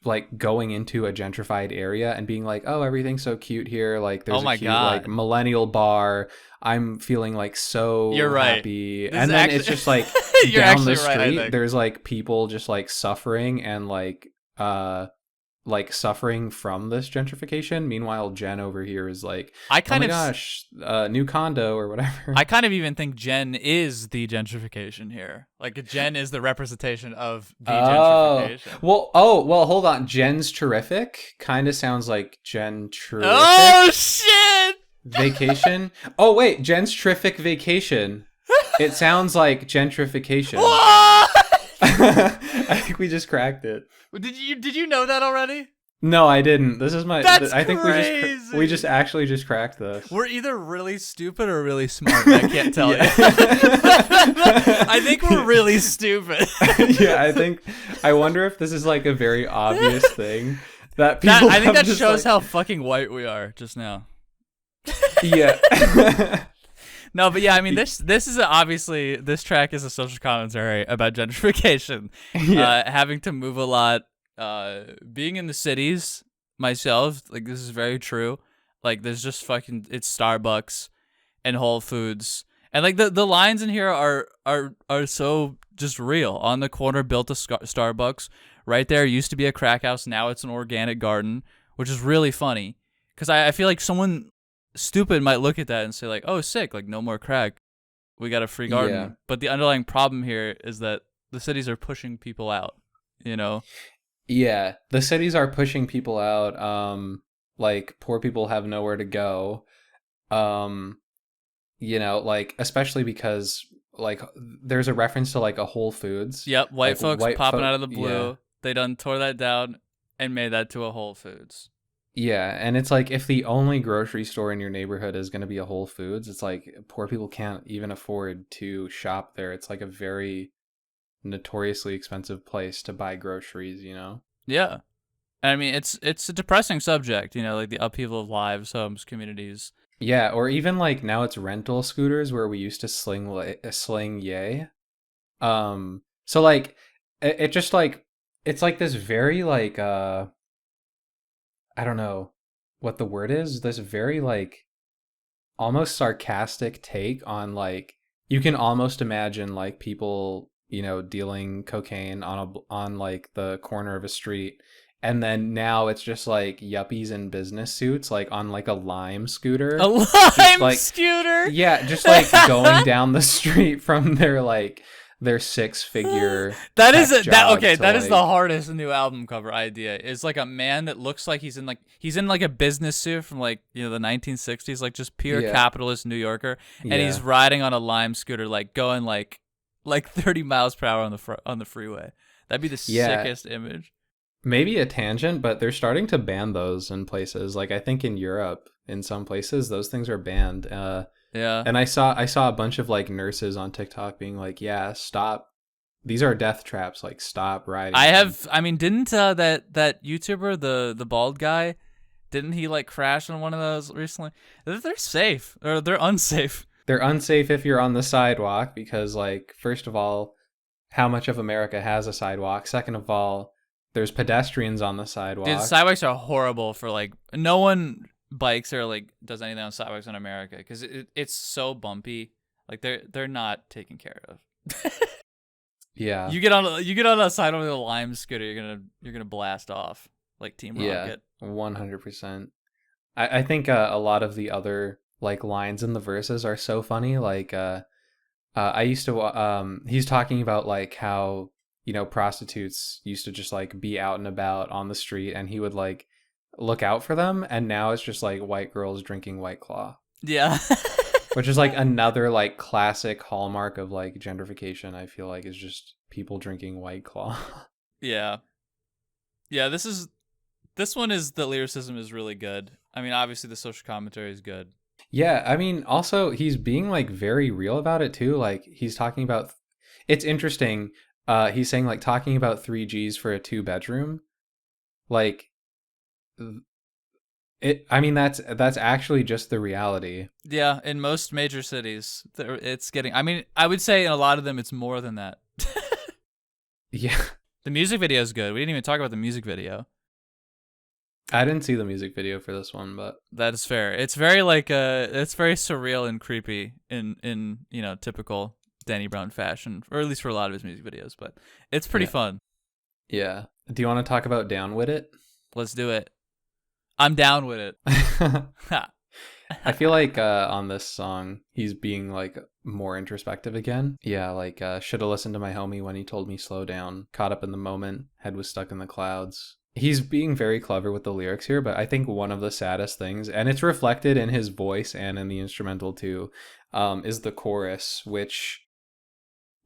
like going into a gentrified area and being like, oh, everything's so cute here, like Oh there's a my cute like God. millennial bar, I'm feeling like You're so right. happy. This is And then it's actually just like you're down the actually right, I street think. there's like people just like suffering and uh like suffering from this gentrification. Meanwhile, Jen over here is like, I oh kind my of gosh, new condo or whatever. I kind of even think Jen is the gentrification here. Like Jen is the representation of the Oh, gentrification. well, hold on. Jen's terrific kind of sounds like Jen Oh terrific shit! vacation. Oh wait, Jen's terrific vacation. It sounds like gentrification. What? I think we just cracked it. Did you know that already? No, I didn't. This is my. That's I think crazy. we just actually just cracked this. We're either really stupid or really smart. I can't tell Yeah. you. I think we're really stupid. Yeah, I wonder if this is like a very obvious thing that people I think have that just, shows like, how fucking white we are just now. Yeah. No, but yeah, I mean this is obviously this track is a social commentary about gentrification, Yeah. having to move a lot, being in the cities myself. Like this is very true. Like there's just fucking it's Starbucks and Whole Foods, and like the lines in here are so just real. On the corner, built a Starbucks. Right there used to be a crack house. Now it's an organic garden, which is really funny because I feel like someone stupid might look at that and say like, oh sick, like no more crack, we got a free garden. Yeah. But the underlying problem here is that the cities are pushing people out, you know. Yeah, the cities are pushing people out. Like poor people have nowhere to go. Um, like especially because like there's a reference to like a Whole Foods. Yep, white Like folks popping out of the blue. Yeah. They done tore that down and made that to a Whole Foods. Yeah, and it's like if the only grocery store in your neighborhood is going to be a Whole Foods, it's like poor people can't even afford to shop there. It's like a very notoriously expensive place to buy groceries. Yeah, I mean it's a depressing subject, you know, like the upheaval of lives, homes, communities. Yeah, or even like now it's rental scooters where we used to sling yay. So like it just like it's like this very like I don't know what the word is. This very like almost sarcastic take on like you can almost imagine like people dealing cocaine on like the corner of a street, and then now it's just like yuppies in business suits like on like a Lime scooter, A just Lime like scooter. yeah, just like going down the street from their six-figure That is tech job okay. to, That is the like, hardest new album cover idea. Is like a man that looks like he's in like a business suit from like the 1960s, like just pure yeah, capitalist New Yorker, and he's yeah, riding on a Lime scooter, like going like 30 miles per hour on the freeway. That'd be the yeah. sickest image. Maybe a tangent, but they're starting to ban those in places. Like I think in Europe, in some places, those things are banned. Yeah. And I saw a bunch of like nurses on TikTok being like, "Yeah, stop. These are death traps. Like, stop riding them." I mean, didn't that YouTuber, the bald guy, didn't he like crash on one of those recently? They're safe or they're unsafe. They're unsafe if you're on the sidewalk because, like, first of all, how much of America has a sidewalk? Second of all, there's pedestrians on the sidewalk. Dude, sidewalks are horrible for like no one bikes or like does anything on sidewalks in America because it's so bumpy. Like they're not taken care of. Yeah. You get on a sidewalk with a Lime scooter, you're gonna blast off like Team Rocket. 100%. I think a lot of the other like lines in the verses are so funny. Like I used to he's talking about like how prostitutes used to just like be out and about on the street, and he would like look out for them, and now it's just like white girls drinking White Claw. Yeah. Which is like another like classic hallmark of like gentrification. I feel like is just people drinking White Claw. Yeah. Yeah, this one is the lyricism is really good. I mean, obviously the social commentary is good. Yeah, I mean, also he's being like very real about it too. Like he's talking about, it's interesting. He's saying like talking about 3Gs for a 2-bedroom. Like I mean, that's actually just the reality. Yeah, in most major cities, it's getting. I mean, I would say in a lot of them, it's more than that. Yeah. The music video is good. We didn't even talk about the music video. I didn't see the music video for this one, but That is fair. It's very like it's very surreal and creepy in typical Danny Brown fashion, or at least for a lot of his music videos. But it's pretty fun. Yeah. Do you want to talk about Down With It? Let's do it. I'm down with it. I feel like on this song, he's being like more introspective again. Yeah, like should have listened to my homie when he told me slow down. Caught up in the moment. Head was stuck in the clouds. He's being very clever with the lyrics here, but I think one of the saddest things, and it's reflected in his voice and in the instrumental too, is the chorus, which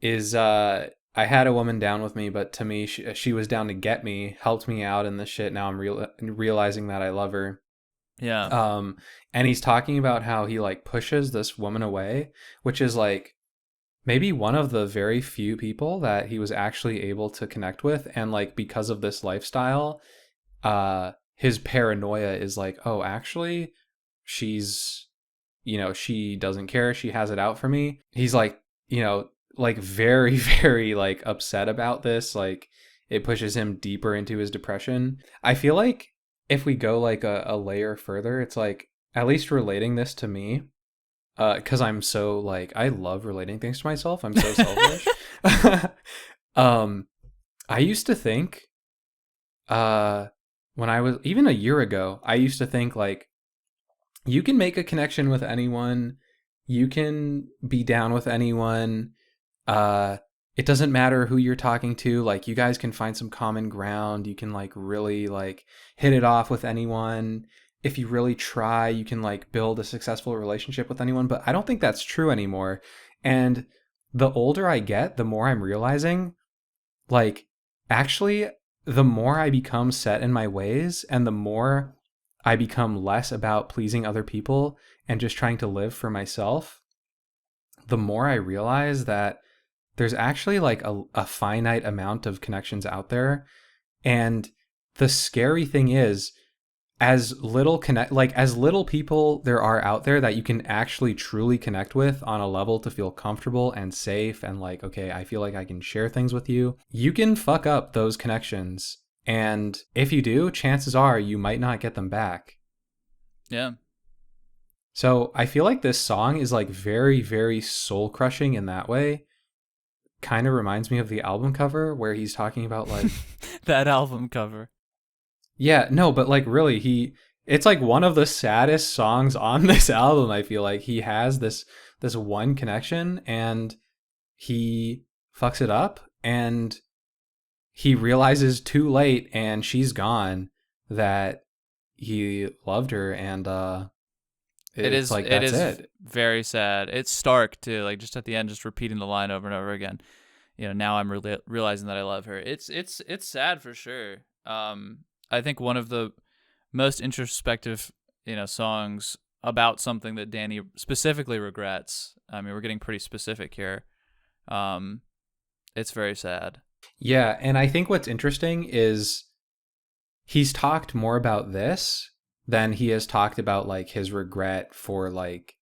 is I had a woman down with me, but to me she was down to get me, helped me out in this shit. Now I'm realizing that I love her. Yeah. And he's talking about how he like pushes this woman away, which is like maybe one of the very few people that he was actually able to connect with. And like, because of this lifestyle, his paranoia is like, oh, actually she's, she doesn't care. She has it out for me. He's like, like very, very like upset about this. Like it pushes him deeper into his depression. I feel like if we go like a layer further, it's like, at least relating this to me, because I'm so like, I love relating things to myself. I'm so selfish. I used to think, when I was even a year ago, I used to think like, you can make a connection with anyone, you can be down with anyone. It doesn't matter who you're talking to. Like, you guys can find some common ground. You can like really like hit it off with anyone. If you really try, you can like build a successful relationship with anyone. But I don't think that's true anymore. And the older I get, the more I'm realizing, like, actually, the more I become set in my ways and the more I become less about pleasing other people and just trying to live for myself, the more I realize that there's actually like a finite amount of connections out there. And the scary thing is, as little people there are out there that you can actually truly connect with on a level to feel comfortable and safe and like, okay, I feel like I can share things with you, you can fuck up those connections. And if you do, chances are you might not get them back. Yeah. So I feel like this song is like very, very soul crushing in that way. Kind of reminds me of the album cover where he's talking about like that album cover. Yeah, no, but like really, it's like one of the saddest songs on this album. I feel like he has this one connection and he fucks it up and he realizes too late and she's gone that he loved her, and it's like that's it. Very sad. It's stark too, like just at the end, just repeating the line over and over again. Now I'm realizing that I love her. It's sad for sure. I think one of the most introspective, songs about something that Danny specifically regrets. I mean, we're getting pretty specific here. It's very sad. Yeah, and I think what's interesting is he's talked more about this than he has talked about like his regret for like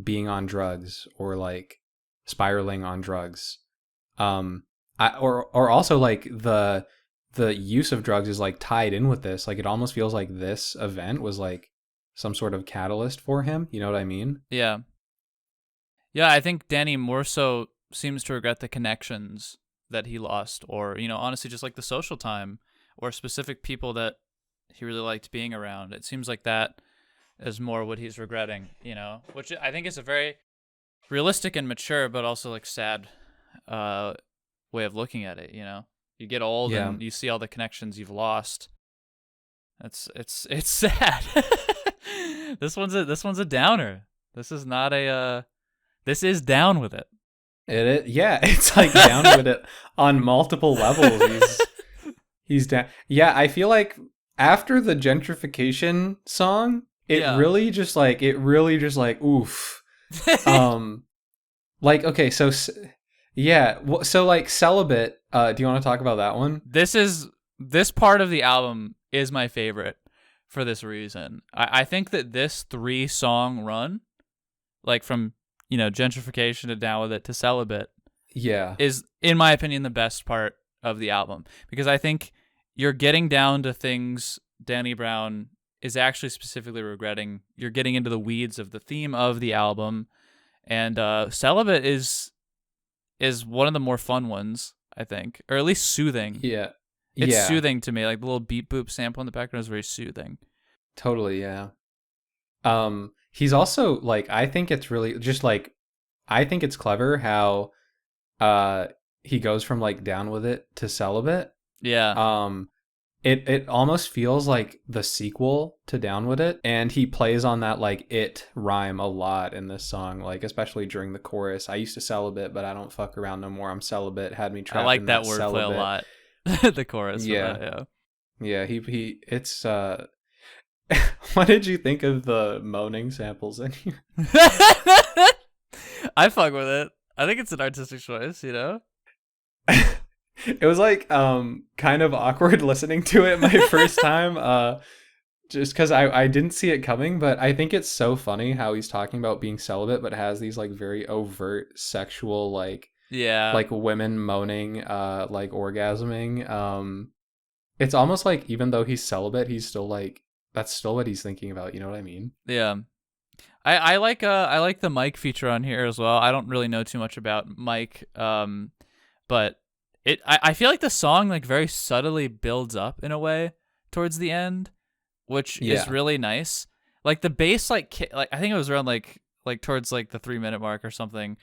being on drugs or like spiraling on drugs. Or also like the use of drugs is like tied in with this. Like it almost feels like this event was like some sort of catalyst for him. You know what I mean? Yeah. Yeah, I think Danny more so seems to regret the connections that he lost, or, honestly, just like the social time or specific people that he really liked being around. It seems like that is more what he's regretting, which I think is a very realistic and mature, but also like sad way of looking at it. You get old and you see all the connections you've lost. It's sad. This one's a downer. This is not a this is down with it. It is, yeah, it's like down with it on multiple levels. He's down. Yeah, I feel like after the Gentrification song, it really just like oof. Like, okay, so yeah, so like Celibate, do you want to talk about that one? This part of the album is my favorite for this reason. I think that this 3-song run, like from, Gentrification to Down With It to Celibate, yeah, is, in my opinion, the best part of the album, because I think you're getting down to things Danny Brown is actually specifically regretting. You're getting into the weeds of the theme of the album, and Celibate is one of the more fun ones, I think, or at least soothing. Yeah. It's Yeah. soothing to me. Like the little beep boop sample in the background is very soothing. Totally, yeah. He's also like, I think it's really just like, I think it's clever how he goes from like Down With It to Celibate. Yeah. It almost feels like the sequel to Down With It, and he plays on that like it rhyme a lot in this song, like especially during the chorus. I used to celibate, but I don't fuck around no more. I'm celibate. Had me trapped. I like in that that wordplay celibate. a lot. The chorus. Yeah. Of that, Yeah, he it's what did you think of the moaning samples in here? yeah. I fuck with it. I think it's an artistic choice, you know? It was like kind of awkward listening to it my first time, just because I didn't see it coming, but I think it's so funny how he's talking about being celibate but has these like very overt sexual like Yeah. women moaning, like orgasming. It's almost like even though he's celibate, he's still like, that's still what he's thinking about, you know what I mean? Yeah. I like the Mike feature on here as well. I don't really know too much about Mike, but I feel like the song like very subtly builds up in a way towards the end, which is really nice. Like the bass like I think it was around like towards like the 3-minute mark or something.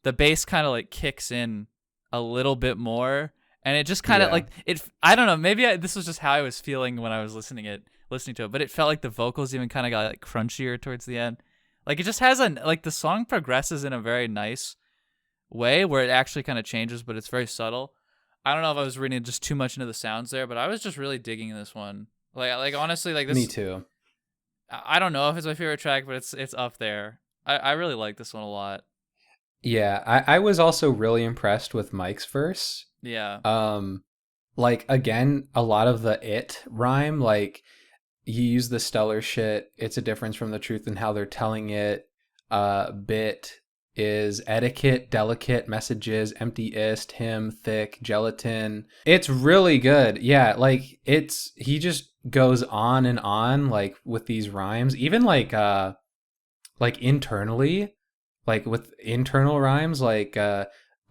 The bass kind of like kicks in a little bit more, and it just kind of like it. I don't know. Maybe this was just how I was feeling when I was listening to it, but it felt like the vocals even kind of got like crunchier towards the end. Like it just has like the song progresses in a very nice way where it actually kind of changes, but it's very subtle. I don't know if I was reading just too much into the sounds there, but I was just really digging this one. Like honestly, like this. Me too. I don't know if it's my favorite track, but it's up there. I really like this one a lot. Yeah, I was also really impressed with Mike's verse. Yeah. Like again, a lot of the it rhyme, like you use the stellar shit. It's a difference from the truth and how they're telling it. Bit is etiquette, delicate messages, emptyist, him, thick, gelatin. It's really good. Yeah, like he just goes on and on like with these rhymes, even like internally, like with internal rhymes, like I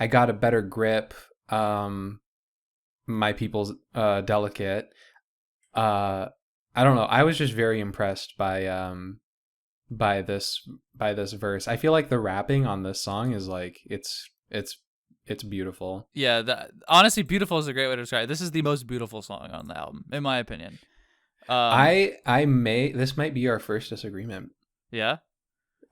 got a better grip, my people's delicate. I don't know. I was just very impressed by this verse. I feel like the rapping on this song is like it's beautiful. Yeah, honestly, beautiful is a great way to describe it. This is the most beautiful song on the album, in my opinion. This might be our first disagreement. Yeah.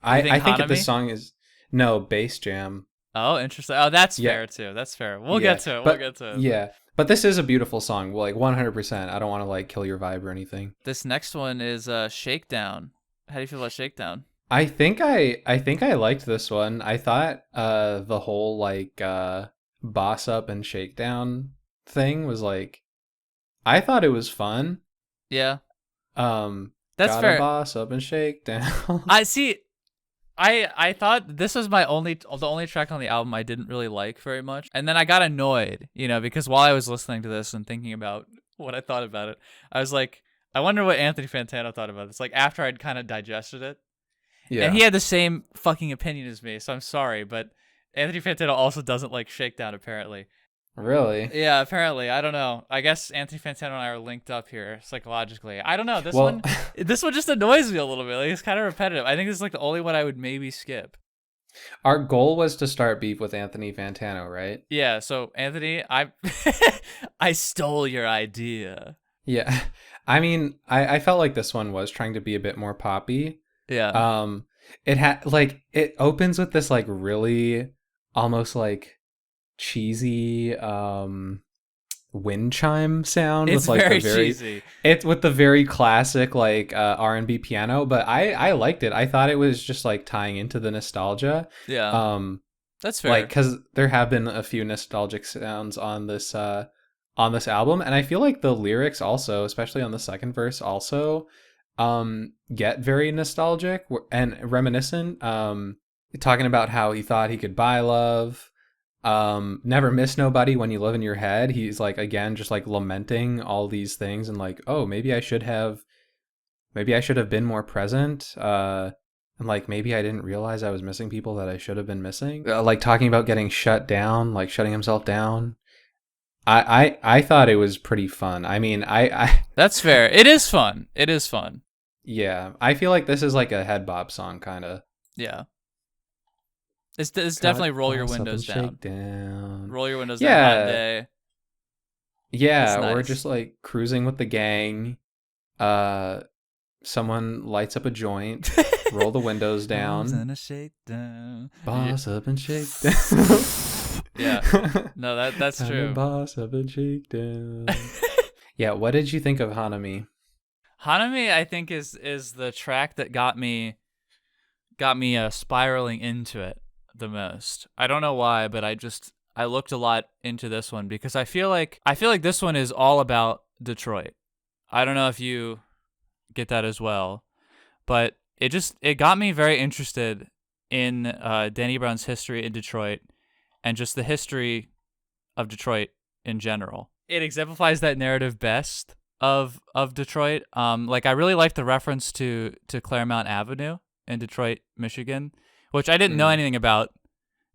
I think this song is Bass Jam. Oh, interesting. Oh, that's fair too. That's fair. We'll get to it. Yeah. But this is a beautiful song, like 100%. I don't want to like kill your vibe or anything. This next one is Shakedown. How do you feel about Shakedown? I think I liked this one. I thought the whole like boss up and shakedown thing was like, I thought it was fun. Yeah. That's fair. Gotta boss up and shakedown. I see. I thought this was the only track on the album I didn't really like very much. And then I got annoyed, because while I was listening to this and thinking about what I thought about it, I was like, I wonder what Anthony Fantano thought about this. Like after I'd kind of digested it. Yeah. And he had the same fucking opinion as me, so I'm sorry, but Anthony Fantano also doesn't like Shakedown apparently. Really? Yeah, apparently. I don't know. I guess Anthony Fantano and I are linked up here psychologically. I don't know. This one just annoys me a little bit. Like, it's kind of repetitive. I think this is like the only one I would maybe skip. Our goal was to start beef with Anthony Fantano, right? Yeah. So Anthony, I stole your idea. Yeah. I mean, I felt like this one was trying to be a bit more poppy. Yeah. It opens with this like really almost like cheesy wind chime sound. It's with like very cheesy. It's with the very classic like R&B piano, but I liked it. I thought it was just like tying into the nostalgia. Yeah. That's fair. Like cuz there have been a few nostalgic sounds on this album, and I feel like the lyrics also, especially on the second verse, also get very nostalgic and reminiscent, talking about how he thought he could buy love, Never miss nobody when you live in your head. He's like, again, just like lamenting all these things and like, oh, maybe I should have been more present. And like maybe I didn't realize I was missing people that I should have been missing. Like talking about getting shut down, like shutting himself down. I thought it was pretty fun. I mean, That's fair. It is fun. It is fun. yeah, I feel like this is like a head bob song kind of. Yeah. It's definitely roll your windows down. Shakedown. Roll your windows down. Hot Yeah, day. It's yeah, or nice. just like cruising with the gang. Uh, Someone lights up a joint, roll the windows Bombs down, and a shakedown. boss up and shake down. Yeah. No, that's Time to true. boss up and shake down. Yeah, what did you think of Hanami? Hanami, I think, is the track that got me spiraling into it the most. I don't know why, but I looked a lot into this one because I feel like this one is all about Detroit. I don't know if you get that as well, but it got me very interested in Danny Brown's history in Detroit and just the history of Detroit in general. It exemplifies that narrative best of Detroit. Like I really like the reference to Claremont Avenue in Detroit, Michigan, which I didn't know Mm. anything about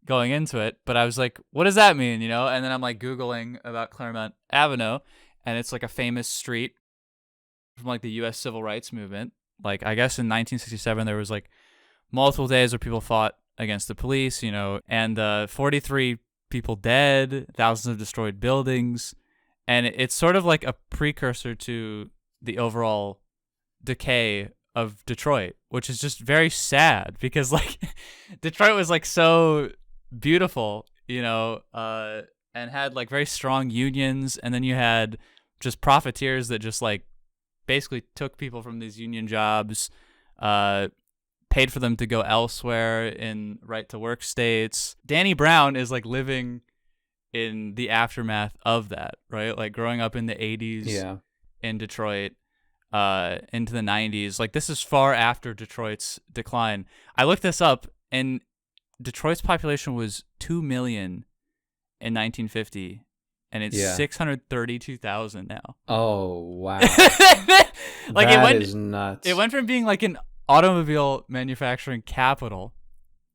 going into it, but I was like, what does that mean, you know? And then I'm like Googling about Claremont Avenue, and it's like a famous street from like the US Civil Rights Movement. Like I guess in 1967 there was like multiple days where people fought against the police, you know, and 43 people dead, thousands of destroyed buildings, and it's sort of like a precursor to the overall decay of Detroit, which is just very sad because like Detroit was like so beautiful, you know, and had like very strong unions, and then you had just profiteers that just like basically took people from these union jobs, uh, paid for them to go elsewhere in right to work states. Danny Brown is like living in the aftermath of that, right? Like growing up in the 80s Yeah. in Detroit, into the 90s. Like this is far after Detroit's decline. I looked this up, and Detroit's population was 2 million in 1950, and it's Yeah. 632,000 now. Oh, wow. Like That is nuts. it went from being like an automobile manufacturing capital,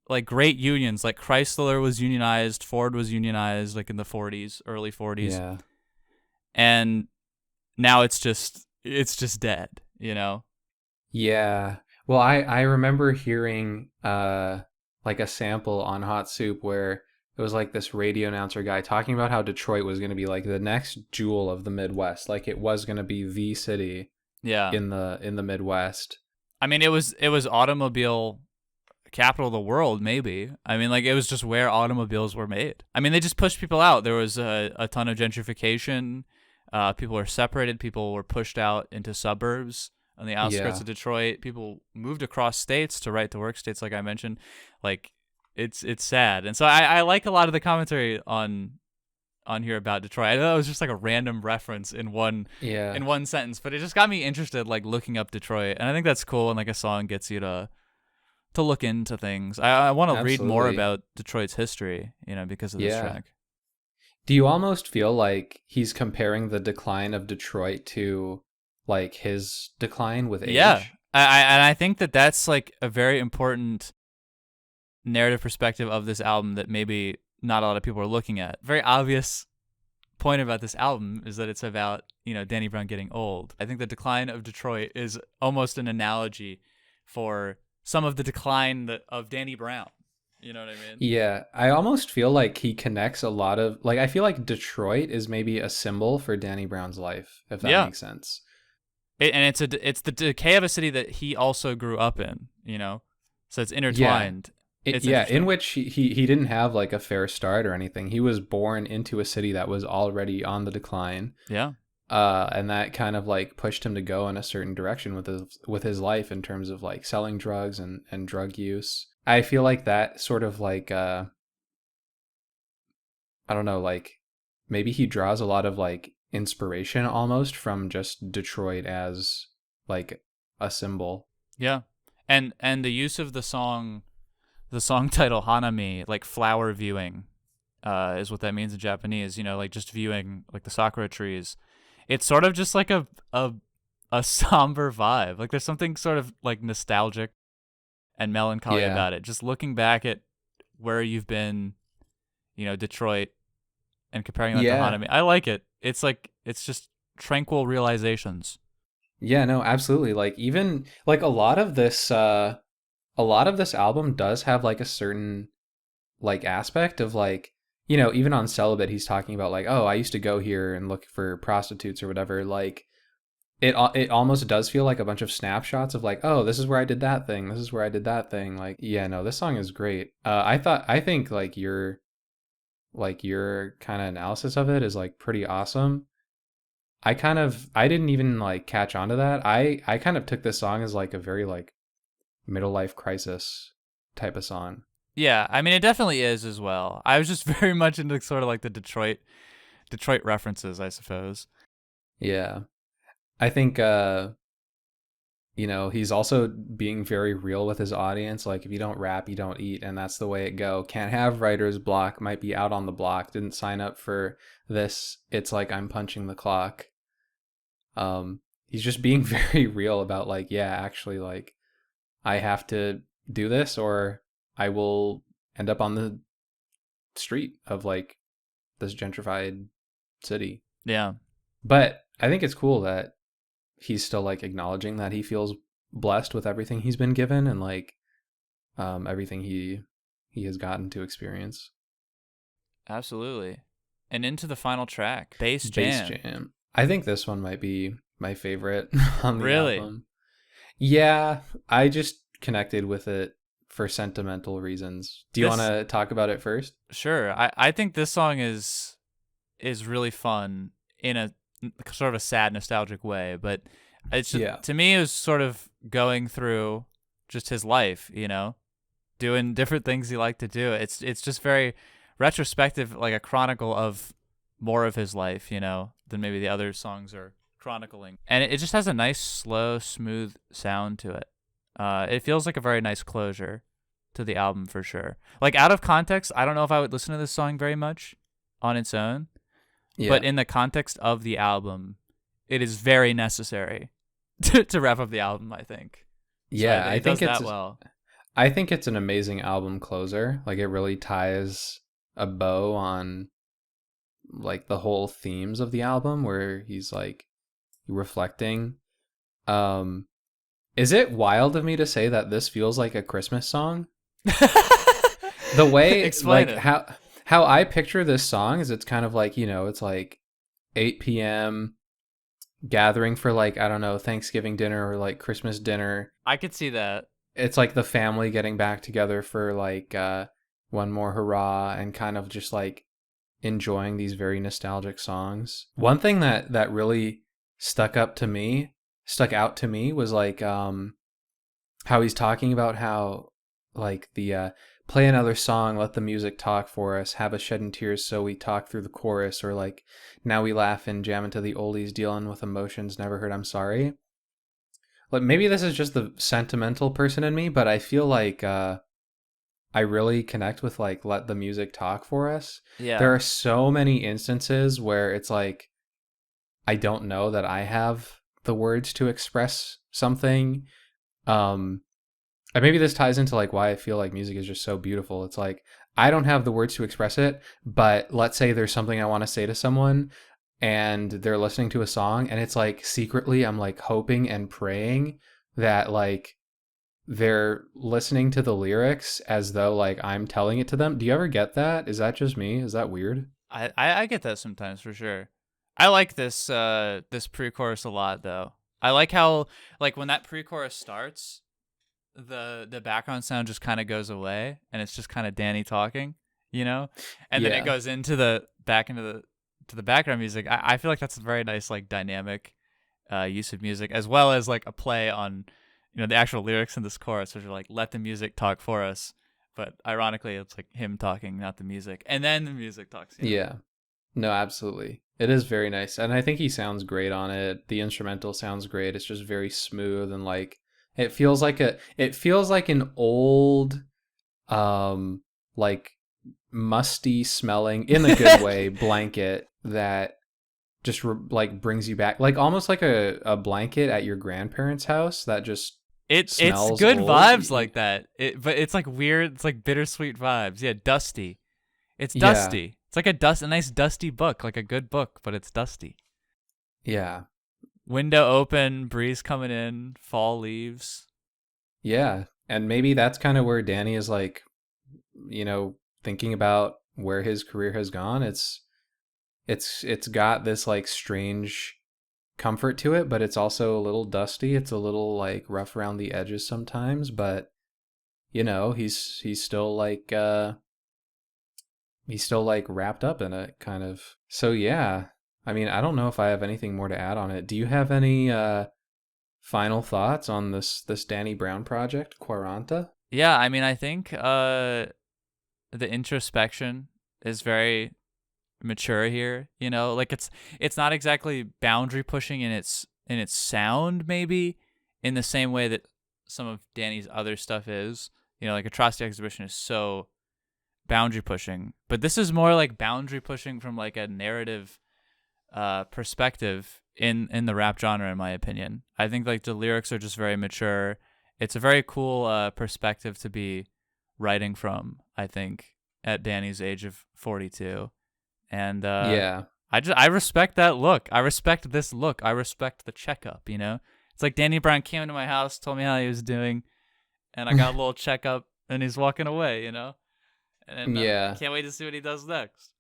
like great unions, like Chrysler was unionized, Ford was unionized like in the 40s, early 40s. Yeah. And now it's just dead, you know? Yeah. Well, I remember hearing like a sample on Hot Soup where it was like this radio announcer guy talking about how Detroit was going to be like the next jewel of the Midwest. Like it was going to be the city Yeah. in the Midwest. I mean, it was automobile capital of the world, maybe. I mean, like it was just where automobiles were made. I mean, they just pushed people out. There was a ton of gentrification. People were separated. People were pushed out into suburbs on the outskirts Yeah. of Detroit. People moved across states to right to work states, like I mentioned. Like it's sad, and so I like a lot of the commentary on here about Detroit. I know it was just like a random reference Yeah. in one sentence, but it just got me interested, like looking up Detroit, and I think that's cool. And like a song gets you to look into things. I want to read more Absolutely. about Detroit's history, you know, because of this Yeah. track. Do you almost feel like he's comparing the decline of Detroit to like his decline with Yeah, age? and I think that that's like a very important narrative perspective of this album that maybe not a lot of people are looking at. Very obvious point about this album is that it's about, you know, Danny Brown getting old. I think the decline of Detroit is almost an analogy for some of the decline of Danny Brown. You know what I mean? Yeah, I almost feel like he connects a lot of like I feel like Detroit is maybe a symbol for Danny Brown's life, if that Yeah. makes sense. And it's the decay of a city that he also grew up in, you know? So it's Yeah. intertwined. It's Yeah, in interesting. which he didn't have like a fair start or anything. He was born into a city that was already on the decline. Yeah. And that kind of like pushed him to go in a certain direction with his life in terms of like selling drugs and drug use. I feel like that sort of like I don't know, like maybe he draws a lot of like inspiration almost from just Detroit as like a symbol. Yeah. And the use of the song title Hanami, like flower viewing, is what that means in Japanese. Like just viewing like the sakura trees. It's sort of just like a somber vibe. Like there's something sort of like nostalgic and melancholy Yeah. about it. Just looking back at where you've been, Detroit, and comparing that to Yeah. Hanami. I like it. It's just tranquil realizations. Yeah, no, absolutely. Like even like a lot of this album does have like a certain like aspect of like, even on Celibate he's talking about like, oh, I used to go here and look for prostitutes or whatever. Like it almost does feel like a bunch of snapshots of like, oh, this is where I did that thing. This is where I did that thing. Like, yeah, no, this song is great. I think like your kind of analysis of it is like pretty awesome. I didn't even like catch on to that. I kind of took this song as like a very like middle life crisis type of song. Yeah, I mean it definitely is as well. I was just very much into sort of like the Detroit references, I suppose. Yeah. I think he's also being very real with his audience. Like if you don't rap, you don't eat, and that's the way it go. Can't have writer's block, might be out on the block, didn't sign up for this. It's like I'm punching the clock. He's just being very real about like, yeah, actually like I have to do this or I will end up on the street of like this gentrified city. Yeah. But I think it's cool that he's still like acknowledging that he feels blessed with everything he's been given and like everything he has gotten to experience. Absolutely. And into the final track, Bass Bass Jam. Jam. I think this one might be my favorite on the Really? album. Yeah, I just connected with it for sentimental reasons. Do you want to talk about it first? Sure. I think this song is really fun in a sort of a sad, nostalgic way, but it's just, Yeah. to me, it was sort of going through just his life, doing different things he liked to do. It's just very retrospective, like a chronicle of more of his life, than maybe the other songs are chronicling. And it just has a nice, slow, smooth sound to it. It feels like a very nice closure to the album for sure. Like out of context, I don't know if I would listen to this song very much on its own. Yeah. But in the context of the album, it is very necessary to wrap up the album, I think. Yeah, So I think does it's that well. I think it's an amazing album closer. Like it really ties a bow on like the whole themes of the album where he's like reflecting. Um is it wild of me to say that this feels like a Christmas song? The way Explain like it. how I picture this song is it's kind of like, it's like 8 p.m. gathering for like, I don't know, Thanksgiving dinner or like Christmas dinner. I could see that. It's like the family getting back together for like one more hurrah and kind of just like enjoying these very nostalgic songs. One thing that really stuck out to me was like how he's talking about how like the play another song, let the music talk for us, have us shedding tears so we talk through the chorus, or like now we laugh and jam into the oldies, dealing with emotions, never heard I'm sorry. Like maybe this is just the sentimental person in me, but I feel like I really connect with like let the music talk for us. Yeah. There are so many instances where it's like I don't know that I have the words to express something. And maybe this ties into like why I feel like music is just so beautiful. It's like I don't have the words to express it, but let's say there's something I want to say to someone and they're listening to a song and it's like secretly I'm like hoping and praying that like they're listening to the lyrics as though like I'm telling it to them. Do you ever get that? Is that just me? Is that weird? I get that sometimes for sure. I like this pre-chorus a lot though. I like how like when that pre-chorus starts, the background sound just kind of goes away and it's just kind of Danny talking, and then it goes into the background music. I feel like that's a very nice like dynamic use of music, as well as like a play on the actual lyrics in this chorus, which are like let the music talk for us, but ironically it's like him talking, not the music, and then the music talks. Yeah. No, absolutely. It is very nice. And I think he sounds great on it. The instrumental sounds great. It's just very smooth and like it feels like an old like musty smelling, in a good way, blanket that just like brings you back, like almost like a blanket at your grandparents' house that just It's smells good old. vibes like that. But it's like weird. It's like bittersweet vibes. Yeah, dusty. It's Yeah, dusty. It's like a nice dusty book, like a good book, but it's dusty. yeah, Window open, breeze coming in, fall leaves. yeah. And maybe that's kind of where Danny is like, thinking about where his career has gone. It's got this like strange comfort to it, but it's also a little dusty. It's a little like rough around the edges sometimes, but he's still like wrapped up in it kind of. So yeah. I mean, I don't know if I have anything more to add on it. Do you have any final thoughts on this Danny Brown project, Quaranta? Yeah, I mean, I think the introspection is very mature here. Like it's not exactly boundary pushing in its sound, maybe in the same way that some of Danny's other stuff is. Like Atrocity Exhibition is so boundary pushing, but this is more like boundary pushing from like a narrative perspective in the rap genre, in my opinion. I think like the lyrics are just very mature. It's a very cool perspective to be writing from, I think, at Danny's age of 42. And Yeah. I respect that look. I respect this look. I respect the checkup, It's like Danny Brown came into my house, told me how he was doing, and I got a little checkup, and he's walking away, And Yeah. can't wait to see what he does next.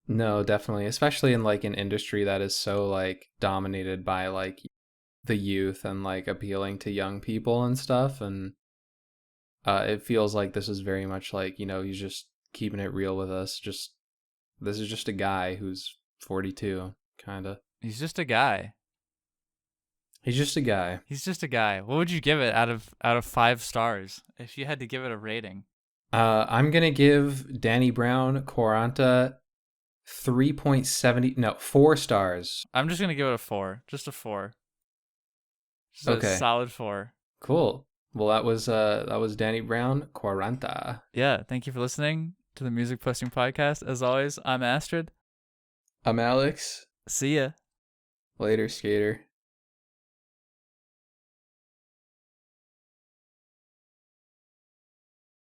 No, definitely, especially in like an industry that is so like dominated by like the youth and like appealing to young people and stuff. And it feels like this is very much like, he's just keeping it real with us. Just this is just a guy who's 42, kind of. He's just a guy. He's just a guy. He's just a guy. What would you give it out of 5 stars if you had to give it a rating? I'm gonna give Danny Brown Quaranta 3.70, no, 4 stars. I'm just gonna give it a 4. Just a 4. Just a Okay, solid 4. cool. Well, that was Danny Brown Quaranta. Yeah, thank you for listening to the Music Posting Podcast. As always, I'm Astrid. I'm Alex. See ya. Later, skater.